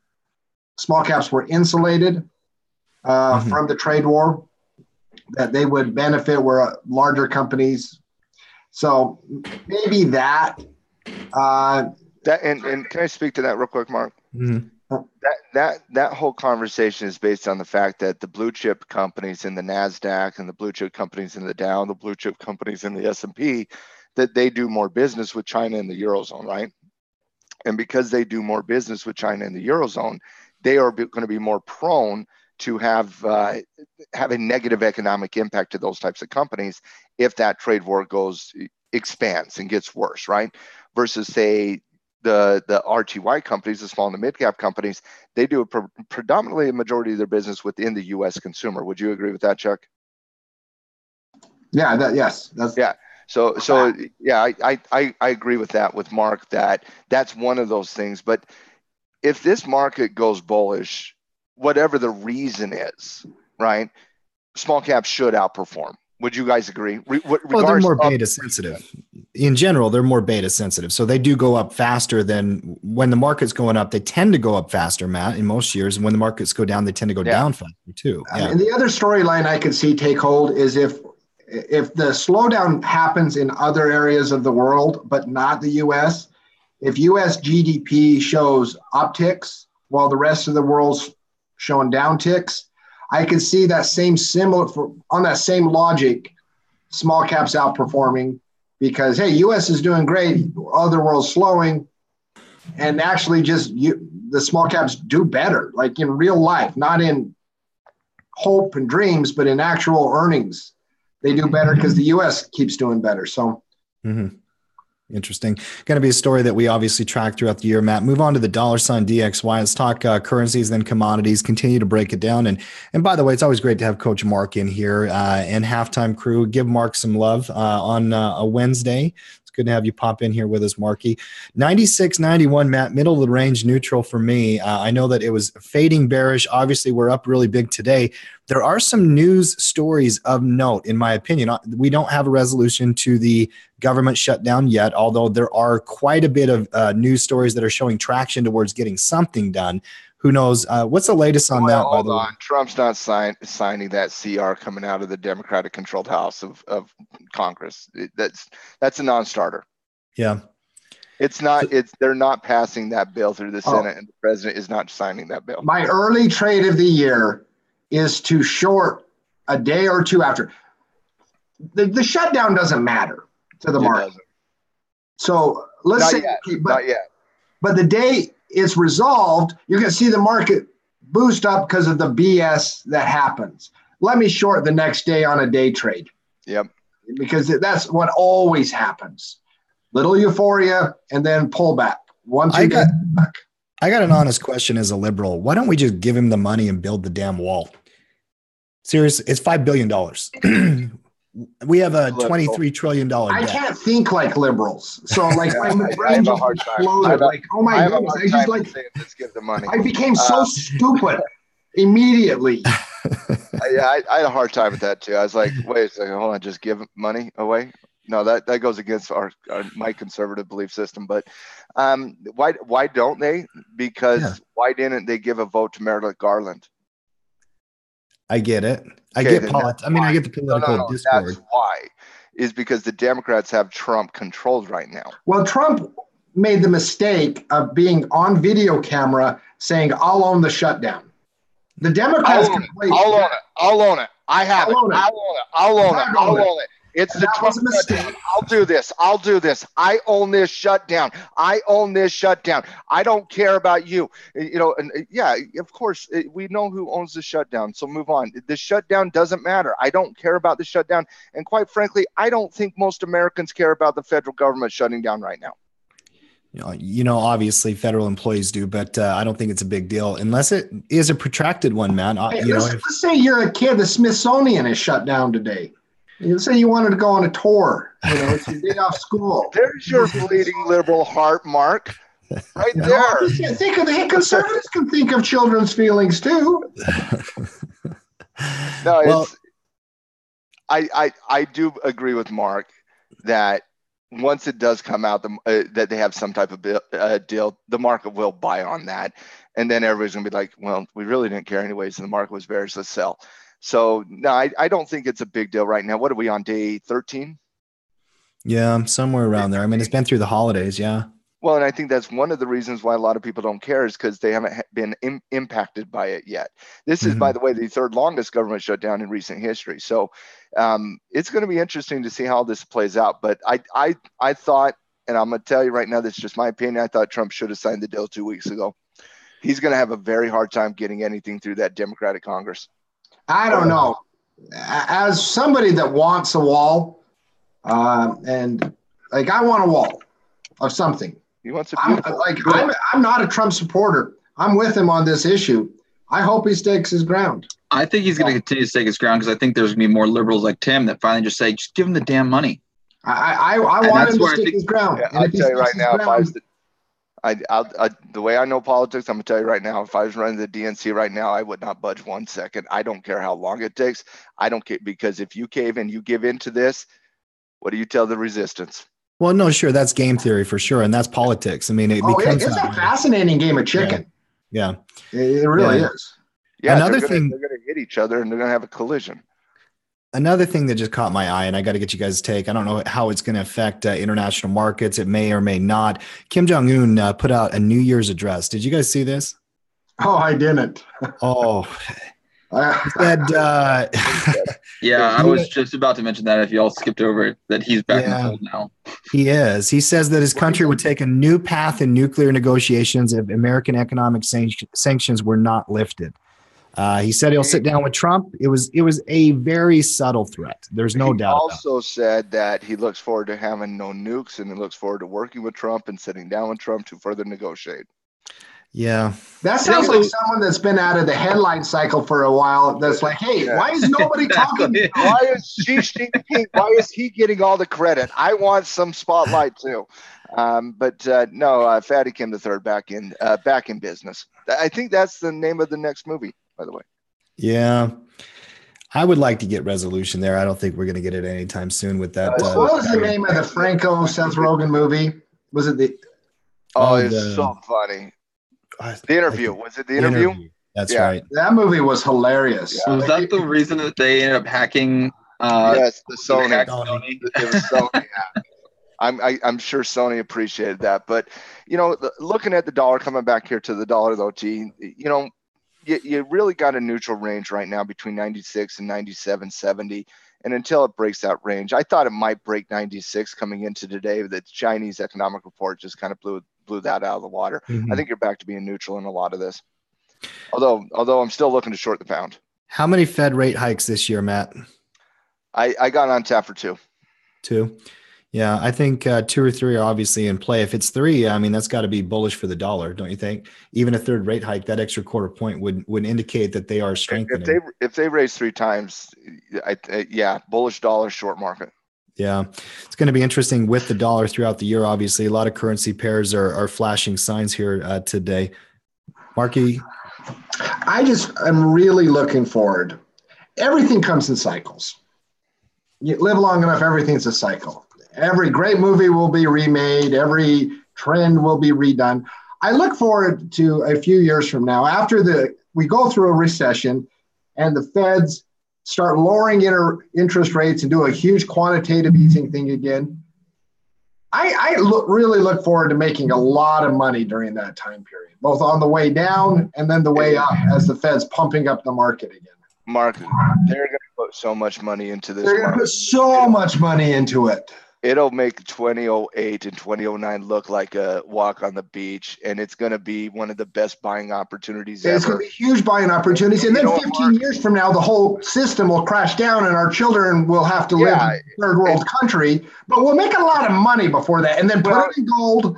small caps were insulated from the trade war, that they would benefit where larger companies. So maybe that That and can I speak to that real quick, Mark? Mhm. That whole conversation is based on the fact that the blue chip companies in the NASDAQ and the blue chip companies in the Dow, and the blue chip companies in the S&P, that they do more business with China and the Eurozone, right? And because they do more business with China and the Eurozone, they are going to be more prone to have a negative economic impact to those types of companies if that trade war expands and gets worse, right? Versus, say, the RTY companies, the small and the mid cap companies, they do predominantly a majority of their business within the U.S. consumer. Would you agree with that, Chuck? Yeah. Yes. Yeah. So yeah, I agree with that with Mark, that's one of those things. But if this market goes bullish, whatever the reason is, right, small caps should outperform. Would you guys agree? Well, they're more beta sensitive. In general, they're more beta sensitive. So they do go up faster than when the market's going up. They tend to go up faster, Matt, in most years. And when the markets go down, they tend to go down faster too. Yeah. And the other storyline I could see take hold is if the slowdown happens in other areas of the world, but not the U.S., if U.S. GDP shows upticks while the rest of the world's showing downticks, I could see that on that same logic, small caps outperforming because, hey, U.S. is doing great, other world's slowing, and actually the small caps do better, like in real life, not in hope and dreams, but in actual earnings. They do better because the U.S. keeps doing better. So. Interesting. Going to be a story that we obviously track throughout the year, Matt. Move on to the $ DXY. Let's talk currencies, then commodities. Continue to break it down. And by the way, it's always great to have Coach Mark in here and halftime crew. Give Mark some love on a Wednesday. It's good to have you pop in here with us, Marky. 96.91, Matt, middle of the range, neutral for me. I know that it was fading bearish. Obviously, we're up really big today. There are some news stories of note, in my opinion. We don't have a resolution to the government shutdown yet, although there are quite a bit of news stories that are showing traction towards getting something done. Who knows? What's the latest on that? Hold on. Trump's not signing that CR coming out of the Democratic-controlled House of Congress. That's a non-starter. Yeah. It's not. They're not passing that bill through the Senate, and the president is not signing that bill. My early trade of the year is to short a day or two after. The shutdown doesn't matter to the market. So let's say, not yet. But the day it's resolved, you're going to see the market boost up because of the BS that happens. Let me short the next day on a day trade. Yep. Because that's what always happens. Little euphoria and then pullback. I got an honest question as a liberal. Why don't we just give him the money and build the damn wall? Seriously, it's $5 billion. We have a $23 trillion debt. I can't think like liberals. So like my brain just exploded. Like, oh my goodness. I just like, let's give the money. I became so stupid immediately. I had a hard time with that too. I was like, wait a second, hold on, just give money away? No, that goes against my conservative belief system. But why don't they? Because why didn't they give a vote to Merrick Garland? I get it. I get the political discord. That's why. Is because the Democrats have Trump controlled right now. Well, Trump made the mistake of being on video camera saying, I'll own the shutdown. The Democrats I'll own it. I have it. I'll own it. It's the Trump shutdown. I'll do this. I own this shutdown. I don't care about you. Of course, we know who owns the shutdown. So move on. The shutdown doesn't matter. I don't care about the shutdown. And quite frankly, I don't think most Americans care about the federal government shutting down right now. Obviously federal employees do, but I don't think it's a big deal unless it is a protracted one, man. Let's say you're a kid, the Smithsonian is shut down today. You say you wanted to go on a tour, it's your day off school. There's your bleeding liberal heart, Mark. Right there. Think of the conservatives can think of children's feelings too. No, I do agree with Mark that once it does come out that they have some type of deal, the market will buy on that, and then everybody's gonna be like, well, we really didn't care anyways, and the market was bearish, let's sell. So no, I don't think it's a big deal right now. What are we on, day 13? Yeah, somewhere around there. I mean, it's been through the holidays. Yeah. Well, and I think that's one of the reasons why a lot of people don't care is because they haven't been impacted by it yet. This is, by the way, the third longest government shutdown in recent history. So it's going to be interesting to see how this plays out. But I thought, and I'm going to tell you right now, this is just my opinion, I thought Trump should have signed the deal 2 weeks ago. He's going to have a very hard time getting anything through that Democratic Congress. I don't know. As somebody that wants a wall, and like I want a wall of something. He wants a I'm not a Trump supporter. I'm with him on this issue. I hope he stakes his ground. I think he's going to continue to stake his ground because I think there's going to be more liberals like Tim that finally just say, just give him the damn money. I want him to stick his ground. Yeah, I'll tell you right now, the way I know politics, I'm going to tell you right now, if I was running the DNC right now, I would not budge 1 second. I don't care how long it takes. I don't care, because if you cave and you give in to this, what do you tell the resistance? Well, no, sure. That's game theory for sure. And that's politics. I mean, it's a fascinating game of chicken. Yeah. It really is. Yeah. Another thing, they're going to hit each other and they're going to have a collision. Another thing that just caught my eye, and I got to get you guys' take. I don't know how it's going to affect international markets. It may or may not. Kim Jong-un put out a New Year's address. Did you guys see this? Oh, I didn't. Oh, he said, yeah, I was just about to mention that if y'all skipped over it, that he's back in the fold now. He is. He says that his country would take a new path in nuclear negotiations if American economic sanctions were not lifted. He said he'll sit down with Trump. It was a very subtle threat. There's no doubt. He also said that he looks forward to having no nukes, and he looks forward to working with Trump and sitting down with Trump to further negotiate. Yeah. That sounds like someone that's been out of the headline cycle for a while. That's like, hey, why is nobody talking? Why is Xi Jinping? Why is he getting all the credit? I want some spotlight too. No, Fatty Kim III back in business. I think that's the name of the next movie, by the way. Yeah. I would like to get resolution there. I don't think we're going to get it anytime soon with that. What was the name of the Franco Seth Rogen movie? Was it the? Oh, it's so funny. The Interview. Was it The Interview? That's right. That movie was hilarious. Yeah. Was that the reason that they ended up hacking? Yes, the Sony. It was Sony. I'm sure Sony appreciated that. But, looking at the dollar, coming back here to the dollar, though, T, you really got a neutral range right now between 96 and 97.70. And until it breaks that range, I thought it might break 96 coming into today. The Chinese economic report just kind of blew that out of the water. I think you're back to being neutral in a lot of this. Although I'm still looking to short the pound. How many Fed rate hikes this year, Matt? I got on tap for 2. 2. Yeah, I think 2 or 3 are obviously in play. If it's 3, I mean, that's got to be bullish for the dollar, don't you think? Even a third rate hike, that extra quarter point would indicate that they are strengthening. If they raise 3 times, bullish dollar, short market. Yeah, it's going to be interesting with the dollar throughout the year. Obviously, a lot of currency pairs are flashing signs here today. Marky? I'm really looking forward. Everything comes in cycles. You live long enough, everything's a cycle. Every great movie will be remade. Every trend will be redone. I look forward to a few years from now, after we go through a recession and the Feds start lowering interest rates and do a huge quantitative easing thing again. I really look forward to making a lot of money during that time period, both on the way down and then the way up as the Fed's pumping up the market again. Mark, they're going to put so much money into this. They're going to put so much money into it. It'll make 2008 and 2009 look like a walk on the beach, and it's going to be one of the best buying opportunities ever. It's going to be huge buying opportunities, and then 15 years from now, the whole system will crash down, and our children will have to live in a third world country. But we'll make a lot of money before that, and then put it in gold.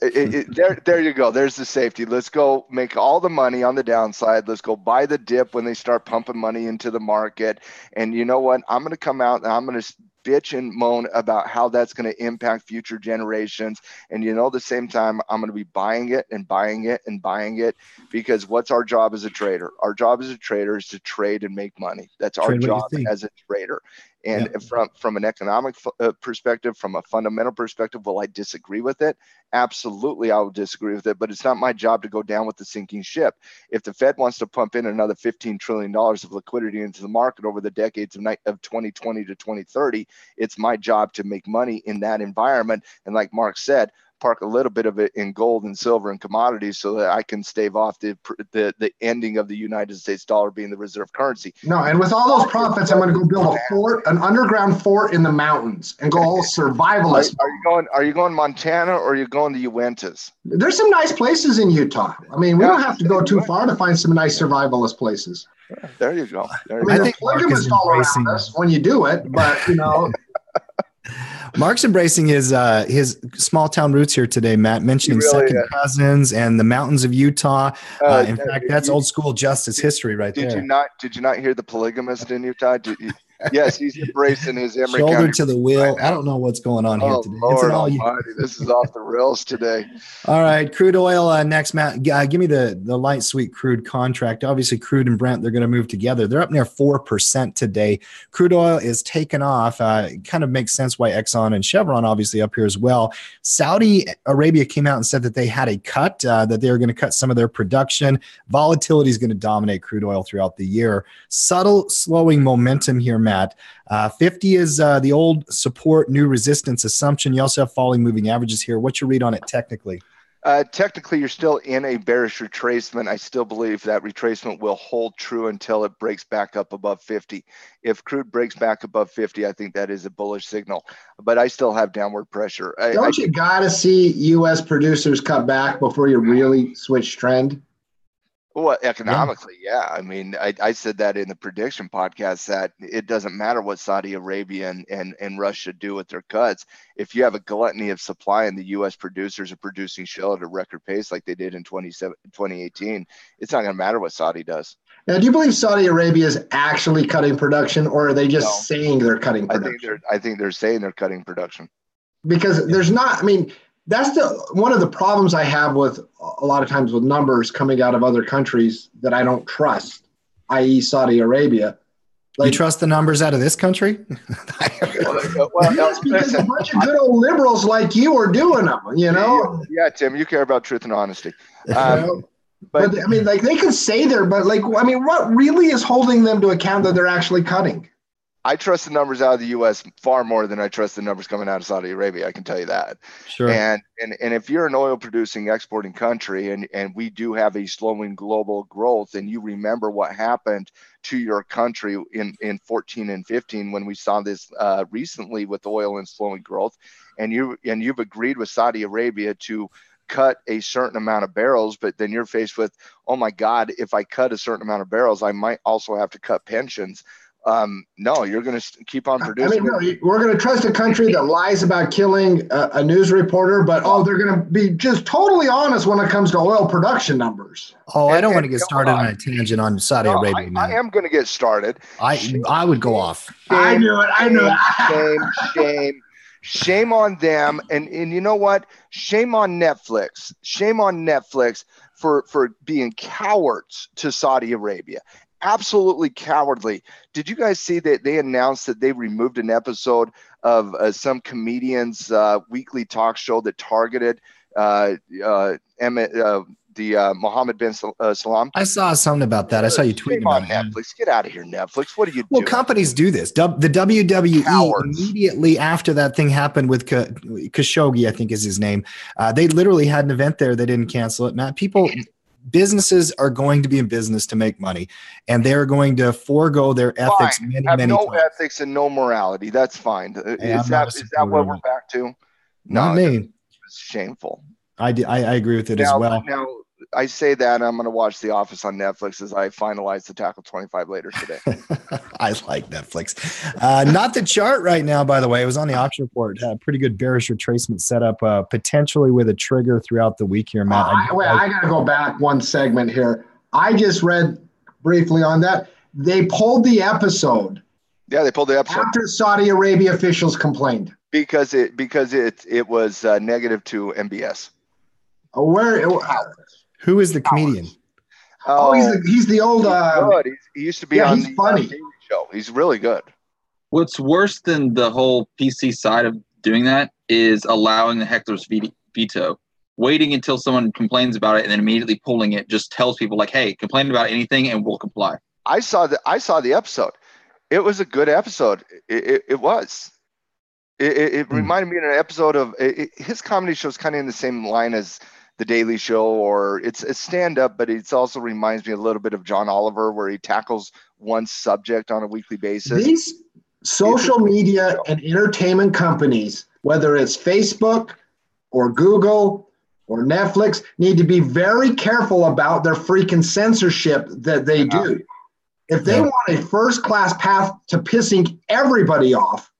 There you go. There's the safety. Let's go make all the money on the downside. Let's go buy the dip when they start pumping money into the market. And you know what? I'm going to come out and I'm going to bitch and moan about how that's going to impact future generations. And at the same time, I'm going to be buying it and buying it and buying it, because what's our job as a trader? Our job as a trader is to trade and make money. That's our job as a trader. And from an economic perspective, from a fundamental perspective, will I disagree with it? Absolutely, I will disagree with it, but it's not my job to go down with the sinking ship. If the Fed wants to pump in another $15 trillion of liquidity into the market over the decades of 2020 to 2030, it's my job to make money in that environment. And like Mark said, park a little bit of it in gold and silver and commodities so that I can stave off the ending of the United States dollar being the reserve currency. No, and with all those profits, I'm going to go build a fort, an underground fort in the mountains, and go all survivalist. Are you going Montana or are you going the Uintas? There's some nice places in Utah. I mean, we don't have to go too far to find some nice survivalist places. There you go. I mean, there's polygamous all around us when you do it, but you know. Mark's embracing his small town roots here today, Matt, mentioning really second cousins and the mountains of Utah. In fact, that's old school justice history right there. Did you not hear the polygamist in Utah? Yes, he's embracing his Emory shoulder County to the wheel. I don't know what's going on here today. Lord Almighty, this is off the rails today. All right, crude oil next, Matt. Give me the light sweet crude contract. Obviously, crude and Brent, they're going to move together. They're up near 4% today. Crude oil is taken off. It kind of makes sense why Exxon and Chevron obviously up here as well. Saudi Arabia came out and said that they had a cut, that they were going to cut some of their production. Volatility is going to dominate crude oil throughout the year. Subtle slowing momentum here, Matt. 50 is the old support, new resistance assumption. You also have falling moving averages here. What's your read on it technically? Technically, you're still in a bearish retracement. I still believe that retracement will hold true until it breaks back up above 50. If crude breaks back above 50, I think that is a bullish signal. But I still have downward pressure. Don't you got to see U.S. producers cut back before you really switch trend? Well, economically, yeah. I mean, I said that in the prediction podcast that it doesn't matter what Saudi Arabia and Russia do with their cuts. If you have a gluttony of supply and the U.S. producers are producing shale at a record pace like they did in 2018, it's not going to matter what Saudi does. Now, do you believe Saudi Arabia is actually cutting production, or are they just saying they're cutting production? I think they're saying they're cutting production. Because there's not, I mean, that's one of the problems I have with a lot of times with numbers coming out of other countries that I don't trust, i.e. Saudi Arabia. Like, you trust the numbers out of this country? Yes, because a bunch of good old liberals like you are doing them, you know? Yeah, Tim, you care about truth and honesty. But I mean, like they could say they're, but like, I mean, what really is holding them to account that they're actually cutting? I trust the numbers out of the U.S. far more than I trust the numbers coming out of Saudi Arabia. I can tell you that. Sure. And if you're an oil producing, exporting country, and we do have a slowing global growth, and you remember what happened to your country in 14 and 15 when we saw this recently with oil and slowing growth, and you've agreed with Saudi Arabia to cut a certain amount of barrels, but then you're faced with, oh my God, if I cut a certain amount of barrels, I might also have to cut pensions. No, you're going to keep on producing. I mean, no, we're going to trust a country that lies about killing a news reporter, but they're going to be just totally honest when it comes to oil production numbers. Oh, I don't want to get started on a tangent on Saudi Arabia. I am going to get started. I would go off. I knew it. Shame on them. And you know what? Shame on Netflix. Shame on Netflix for being cowards to Saudi Arabia. Absolutely cowardly. Did you guys see that they announced that they removed an episode of some comedian's weekly talk show that targeted Mohammed bin Salman? I saw something about that. I saw you tweeting about Netflix. Get out of here, Netflix. What are you doing? Well, companies do this. The WWE cowards. Immediately after that thing happened with Khashoggi, I think is his name. They literally had an event there. They didn't cancel it, Matt. Businesses are going to be in business to make money, and they're going to forego their ethics many no times. Ethics and no morality. That's fine. Is that what we're back to? Not me. It's shameful. I agree with it as well. Now, I say that I'm going to watch The Office on Netflix as I finalize the Tackle 25 later today. I like Netflix. Not the chart right now, by the way. It was on the option report. Pretty good bearish retracement setup, potentially with a trigger throughout the week here, Matt. I got to go back one segment here. I just read briefly on that. They pulled the episode. Yeah, they pulled the episode. After Saudi Arabia officials complained. Because it was negative to MBS. Who is the comedian? He's the old. He used to be on he's funny. Show. He's really good. What's worse than the whole PC side of doing that is allowing the heckler's veto. Waiting until someone complains about it and then immediately pulling it just tells people like, "Hey, complain about anything and we'll comply." I saw the episode. It was a good episode. It was. It reminded me of an episode of his comedy show is kind of in the same line as The Daily Show, or it's a stand-up, but it also reminds me a little bit of John Oliver, where he tackles one subject on a weekly basis. These social media and entertainment companies, whether it's Facebook or Google or Netflix, need to be very careful about their freaking censorship that they do. If they want a first-class path to pissing everybody off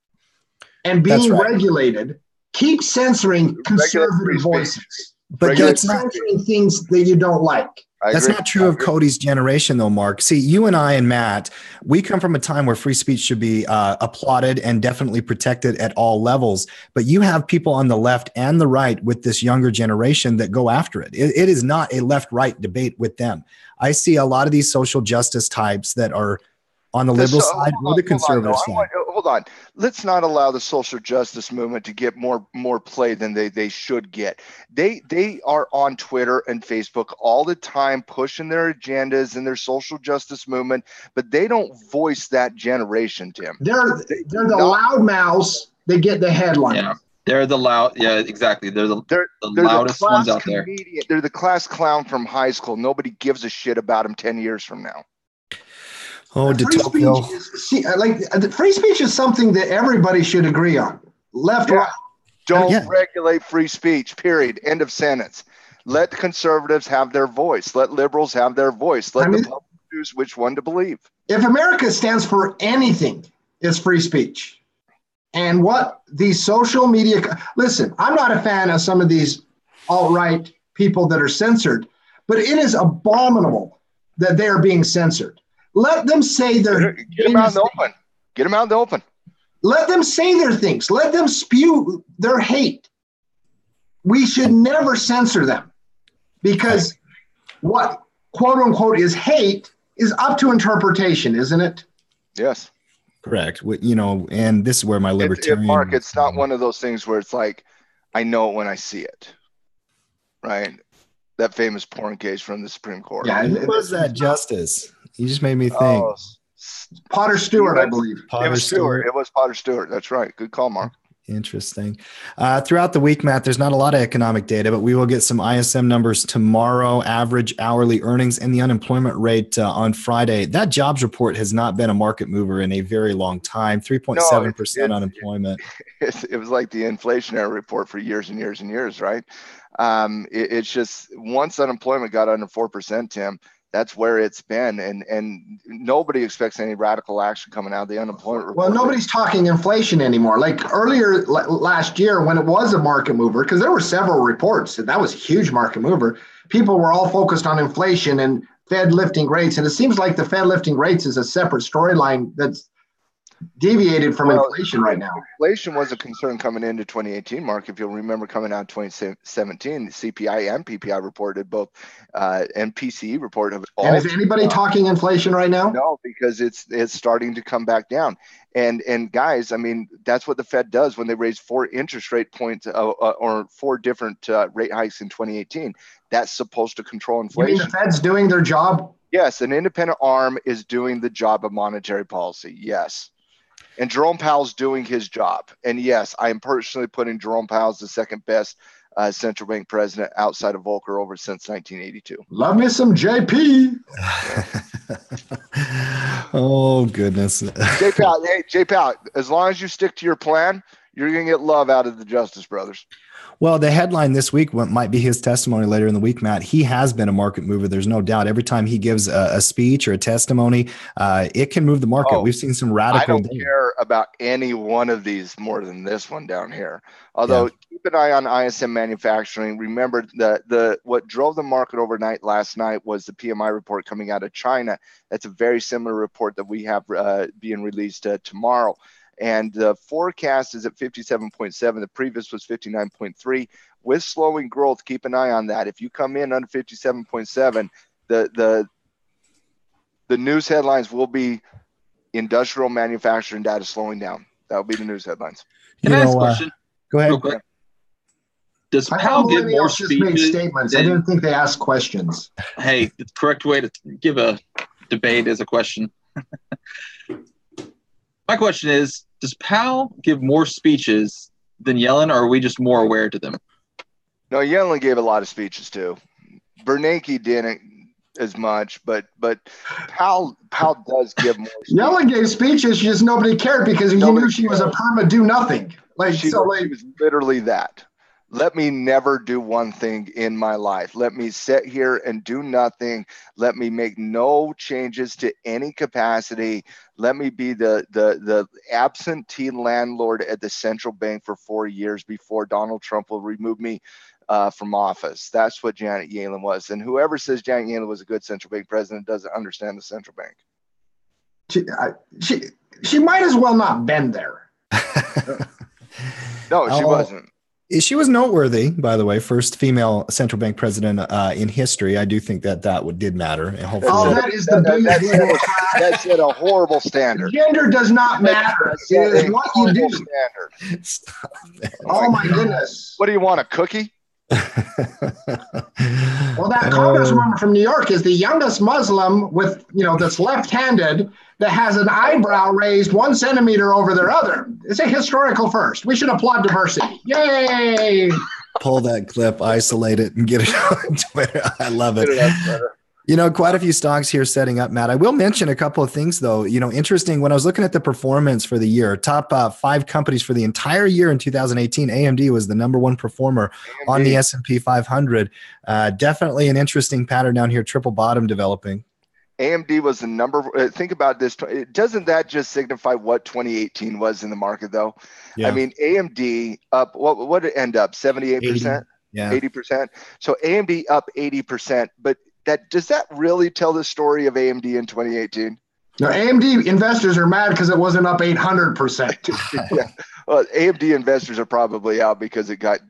and being regulated, keep censoring conservative voices. But that's not censoring things that you don't like. That's not true of Cody's generation, though, Mark. See, you and I and Matt, we come from a time where free speech should be applauded and definitely protected at all levels. But you have people on the left and the right with this younger generation that go after it. It is not a left-right debate with them. I see a lot of these social justice types that are on the liberal side or the conservative side. Hold on. Let's not allow the social justice movement to get more play than they should get. They are on Twitter and Facebook all the time pushing their agendas and their social justice movement, but they don't voice that generation, Tim. They're the loud mouths. They get the headlines. Yeah. They're the loud. Yeah, exactly. They're the loudest ones out there. They're the class clown from high school. Nobody gives a shit about them 10 years from now. Oh, free speech is something that everybody should agree on. Left, right. Don't regulate free speech, period. End of sentence. Let the conservatives have their voice. Let liberals have their voice. Let the public choose which one to believe. If America stands for anything, it's free speech. And what these social media, listen, I'm not a fan of some of these alt-right people that are censored, but it is abominable that they are being censored. Let them say their Get them out in the open. Get them out in the open. Let them say their things. Let them spew their hate. We should never censor them, because what quote unquote is hate is up to interpretation, isn't it? Yes. Correct. And this is where my libertarian. Mark, it's not one of those things where it's like, I know it when I see it. Right? That famous porn case from the Supreme Court. Yeah, who was that justice? You just made me think. Oh, Potter Stewart, I believe. It was Stewart. It was Potter Stewart. That's right. Good call, Mark. Interesting. Throughout the week, Matt, there's not a lot of economic data, but we will get some ISM numbers tomorrow, average hourly earnings, and the unemployment rate on Friday. That jobs report has not been a market mover in a very long time, 3.7% unemployment. It was like the inflationary report for years and years and years, right? It's just once unemployment got under 4%, Tim, that's where it's been, and nobody expects any radical action coming out of the unemployment report. Well, nobody's talking inflation anymore. Like earlier last year, when it was a market mover, because there were several reports that was a huge market mover, people were all focused on inflation and Fed lifting rates, and it seems like the Fed lifting rates is a separate storyline that's deviated from inflation right now. Inflation was a concern coming into 2018, Mark. If you'll remember, coming out in 2017, the CPI and PPI reported both, and PCE reported. And is anybody talking inflation right now? No, because it's starting to come back down. And guys, I mean, that's what the Fed does when they raise 4 interest rate points or 4 different rate hikes in 2018. That's supposed to control inflation. You mean the Fed's doing their job? Yes, an independent arm is doing the job of monetary policy. Yes. And Jerome Powell's doing his job. And yes, I am personally putting Jerome Powell as the second best central bank president outside of Volcker over since 1982. Love me some JP. Oh, goodness. J Powell, as long as you stick to your plan, you're going to get love out of the Justice Brothers. Well, the headline this week might be his testimony later in the week, Matt. He has been a market mover. There's no doubt. Every time he gives a speech or a testimony, it can move the market. We've seen some radical. I don't care about any one of these more than this one down here. Although keep an eye on ISM manufacturing. Remember that what drove the market overnight last night was the PMI report coming out of China. That's a very similar report that we have being released tomorrow. And the forecast is at 57.7. The previous was 59.3. With slowing growth, keep an eye on that. If you come in under 57.7, the news headlines will be industrial manufacturing data slowing down. That will be the news headlines. Can I ask a question? Go ahead. Real quick. Does Powell give more speeches? Statements. I didn't think they asked questions. Hey, the correct way to give a debate is a question. My question is, does Powell give more speeches than Yellen, or are we just more aware to them? No, Yellen gave a lot of speeches too. Bernanke didn't as much, but Powell does give more speeches. Yellen gave speeches, just nobody cared because nobody knew she was a perma do nothing. She was literally that. Let me never do one thing in my life. Let me sit here and do nothing. Let me make no changes to any capacity. Let me be the absentee landlord at the central bank for 4 years before Donald Trump will remove me from office. That's what Janet Yellen was. And whoever says Janet Yellen was a good central bank president doesn't understand the central bank. She might as well not been there. No, she wasn't. She was noteworthy, by the way, first female central bank president in history. I do think that did matter. And hopefully that is the biggest. That's at a horrible standard. Gender does not matter. It is what you do. Standard. Oh my goodness! What do you want, a cookie? Well, that congresswoman from New York is the youngest Muslim with, that's left-handed that has an eyebrow raised 1 centimeter over their other. It's a historical first. We should applaud diversity. Yay! Pull that clip, isolate it, and get it on Twitter. I love it. Quite a few stocks here setting up, Matt. I will mention a couple of things, though. Interesting. When I was looking at the performance for the year, top 5 companies for the entire year in 2018, AMD was the number 1 performer on the S&P 500. Definitely an interesting pattern down here, triple bottom developing. AMD was the number. Think about this. Doesn't that just signify what 2018 was in the market, though? Yeah. I mean, AMD up. What did it end up? 78%. Yeah. 80%. So AMD up 80%, but. Does that really tell the story of AMD in 2018? No, AMD investors are mad because it wasn't up 800%. Yeah. Well, AMD investors are probably out because it got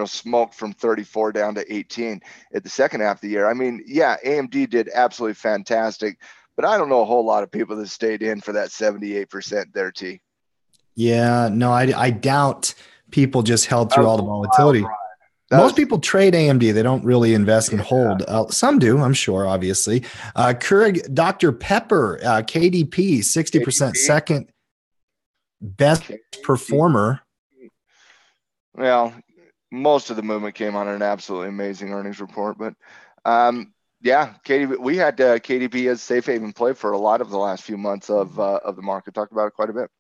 smoked from 34 down to 18 at the second half of the year. I mean, yeah, AMD did absolutely fantastic, but I don't know a whole lot of people that stayed in for that 78% there, T. Yeah, no, I doubt people just held through all the volatility. Most people trade AMD. They don't really invest and hold. Some do, I'm sure, obviously. Keurig Dr. Pepper, KDP, 60%, second best performer. Well, most of the movement came on an absolutely amazing earnings report. But, KDP, we had KDP as safe haven play for a lot of the last few months of the market. Talked about it quite a bit.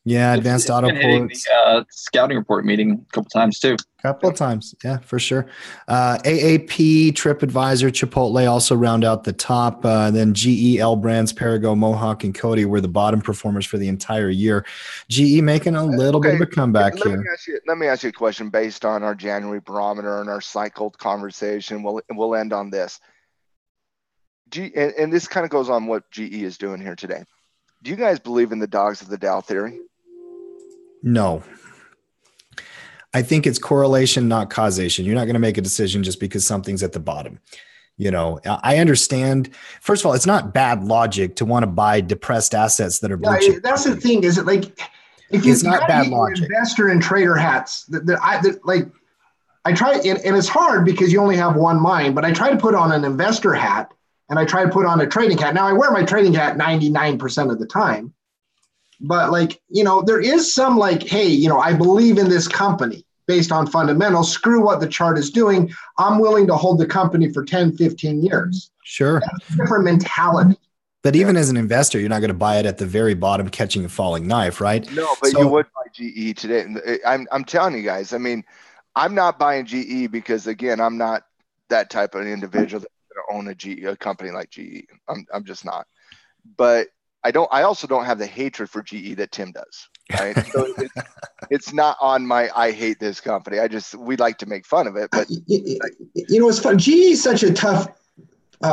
Yeah, advanced auto ports. The scouting report meeting a couple times too. Couple of times, yeah, for sure. AAP, TripAdvisor, Chipotle also round out the top. Then GE, L Brands, Perigo, Mohawk, and Coty were the bottom performers for the entire year. GE making a little bit of a comeback here. Let me ask you a question based on our January barometer and our cycled conversation. We'll end on this. And this kind of goes on what GE is doing here today. Do you guys believe in the dogs of the Dow theory? No. I think it's correlation, not causation. You're not going to make a decision just because something's at the bottom. I understand. First of all, it's not bad logic to want to buy depressed assets that are blue chip. That's the thing. Is it like if it's not bad logic? Investor and trader hats. I try, and it's hard because you only have one mind. But I try to put on an investor hat and I try to put on a trading hat. Now I wear my trading hat 99% of the time. But there is some hey, I believe in this company based on fundamentals. Screw what the chart is doing. I'm willing to hold the company for 10, 15 years. Sure. That's a different mentality. But even as an investor, you're not going to buy it at the very bottom, catching a falling knife, right? No, but you would buy GE today. I'm telling you guys, I mean, I'm not buying GE because, again, I'm not that type of individual that's going to own a company like GE. I'm just not. But I also don't have the hatred for GE that Tim does, right? So it's not on my, I hate this company. We like to make fun of it, but it's fun. GE is such a tough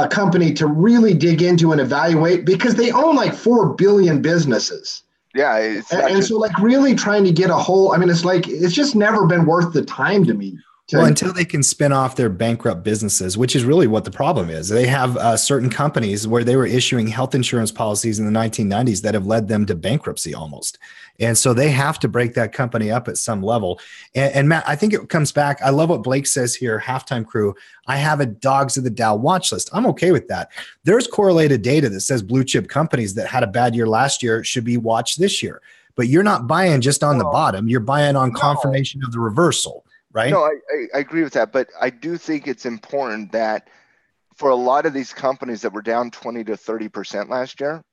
company to really dig into and evaluate because they own 4 billion businesses. Yeah. So really trying to get a whole, it's just never been worth the time to me Well, until they can spin off their bankrupt businesses, which is really what the problem is. They have certain companies where they were issuing health insurance policies in the 1990s that have led them to bankruptcy almost. And so they have to break that company up at some level. And Matt, I think it comes back. I love what Blake says here, halftime crew. I have a dogs of the Dow watch list. I'm okay with that. There's correlated data that says blue chip companies that had a bad year last year should be watched this year. But you're not buying just on the bottom. You're buying on confirmation of the reversal. Right? No, I agree with that, but I do think it's important that for a lot of these companies that were down 20 to 30% last year,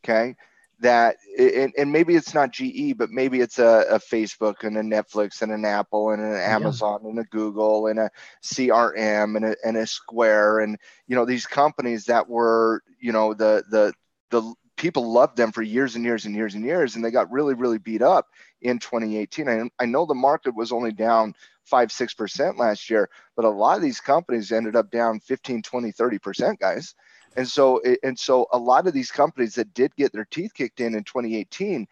okay, that and maybe it's not GE, but maybe it's a Facebook and a Netflix and an Apple and an Amazon and a Google and a CRM and a Square and these companies that were the people loved them for years and years and years and years, and they got really, really beat up in 2018. I know the market was only down 5-6% last year, but a lot of these companies ended up down 15, 20, 30%, guys. And so a lot of these companies that did get their teeth kicked in 2018,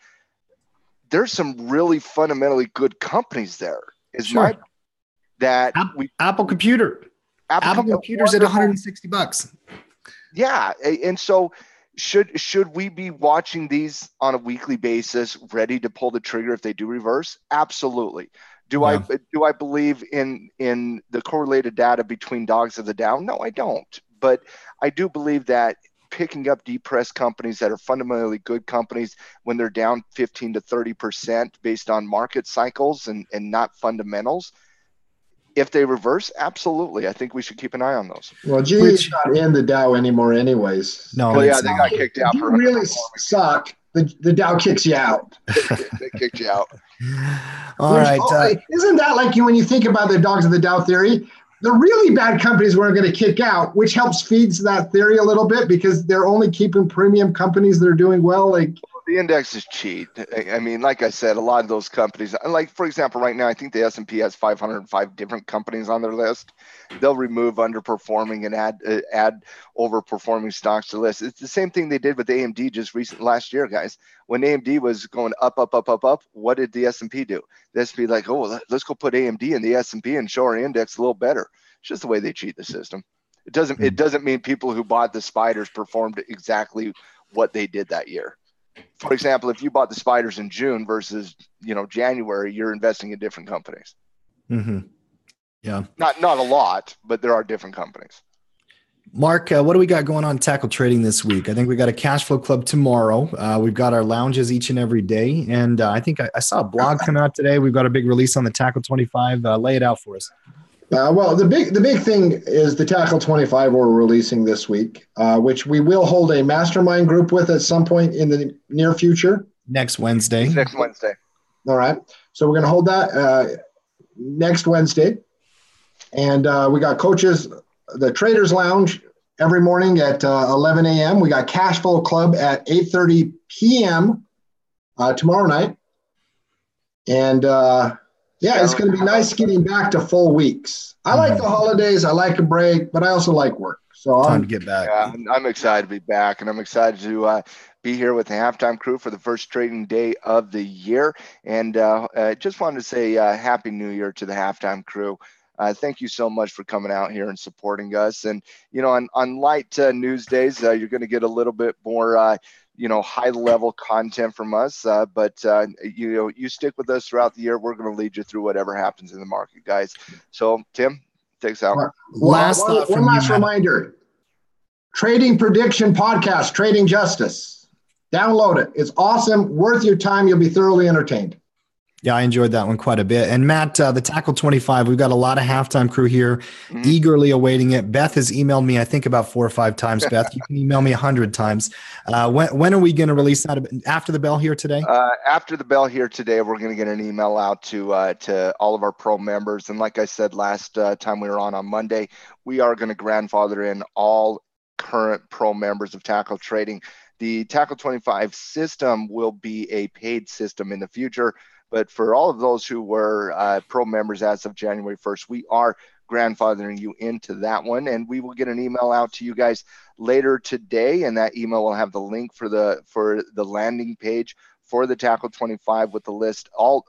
there's some really fundamentally good companies there. Apple Computer's at $160. Yeah, and so should we be watching these on a weekly basis, ready to pull the trigger if they do reverse? Absolutely. Do I believe in the correlated data between dogs of the Dow? No, I don't. But I do believe that picking up depressed companies that are fundamentally good companies when they're down 15 to 30% based on market cycles and not fundamentals, if they reverse, absolutely. I think we should keep an eye on those. Well, GE's not in the Dow anymore anyways. No, well, they got kicked out. If you really suck, the Dow kicks you out. They kicked you out. All right. Isn't that like when you think about the dogs of the Dow theory? The really bad companies weren't going to kick out, which helps feeds that theory a little bit because they're only keeping premium companies that are doing well. Like the index is cheap. I mean, like I said, a lot of those companies, like for example, right now, I think the S&P has 505 different companies on their list. They'll remove underperforming and add overperforming stocks to the list. It's the same thing they did with AMD just last year, guys. When AMD was going up, what did the S&P do? The S&P like, oh, let's go put AMD in the S&P and show our index a little better. It's just the way they cheat the system. It doesn't mean people who bought the spiders performed exactly what they did that year. For example, if you bought the spiders in June versus January, you're investing in different companies. Mm-hmm. Yeah, not a lot, but there are different companies. Mark, what do we got going on tackle trading this week? I think we got a cash flow club tomorrow. We've got our lounges each and every day, and I think I saw a blog come out today. We've got a big release on the Tackle 25. Lay it out for us. Well, the big thing is the Tackle 25 we're releasing this week, which we will hold a mastermind group with at some point in the near future. Next Wednesday. All right. So we're going to hold that next Wednesday. And we got coaches, the Traders Lounge every morning at 11 a.m. We got Cash Flow Club at 8:30 p.m. Tomorrow night. And it's going to be nice getting back to full weeks. I like the holidays. I like a break, but I also like work. So time to get back. Yeah, I'm excited to be back, and I'm excited to be here with the halftime crew for the first trading day of the year. And just wanted to say Happy New Year to the halftime crew. Thank you so much for coming out here and supporting us. And, on light news days, you're going to get a little bit more, high level content from us. But you stick with us throughout the year. We're going to lead you through whatever happens in the market, guys. So, Tim, take us out. One last reminder. Trading Prediction Podcast, Trading Justice. Download it. It's awesome. Worth your time. You'll be thoroughly entertained. Yeah, I enjoyed that one quite a bit. And Matt, the Tackle 25, we've got a lot of halftime crew here eagerly awaiting it. Beth has emailed me, I think, about 4 or 5 times. Beth, you can email me 100 times. When are we going to release that? After the bell here today? After the bell here today, we're going to get an email out to all of our pro members. And like I said last time we were on Monday, we are going to grandfather in all current pro members of Tackle Trading. The Tackle 25 system will be a paid system in the future. But for all of those who were pro members as of January 1st, we are grandfathering you into that one. And we will get an email out to you guys later today. And that email will have the link for the landing page for the Tackle 25 with the list, all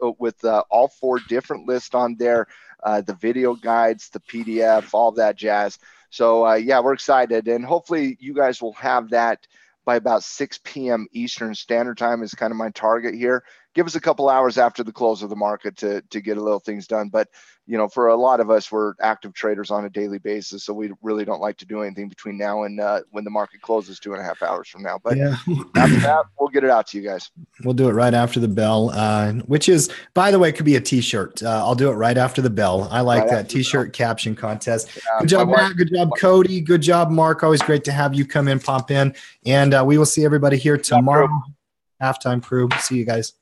4 different lists on there the video guides, the PDF, all that jazz. So yeah, we're excited, and hopefully you guys will have that by about 6 p.m. Eastern Standard Time is kind of my target here. Give us a couple hours after the close of the market to get a little things done. But, you know, for a lot of us, we're active traders on a daily basis, so we really don't like to do anything between now and when the market closes 2.5 hours from now. But yeah. after that, we'll get it out to you guys. We'll do it right after the bell, which is, by the way, could be a T-shirt. I'll do it right after the bell. I like that T-shirt caption contest. Good job, Matt. Good job, Cody. Good job, Mark. Always great to have you come in, pop in. And we will see everybody here tomorrow. Halftime crew. See you guys.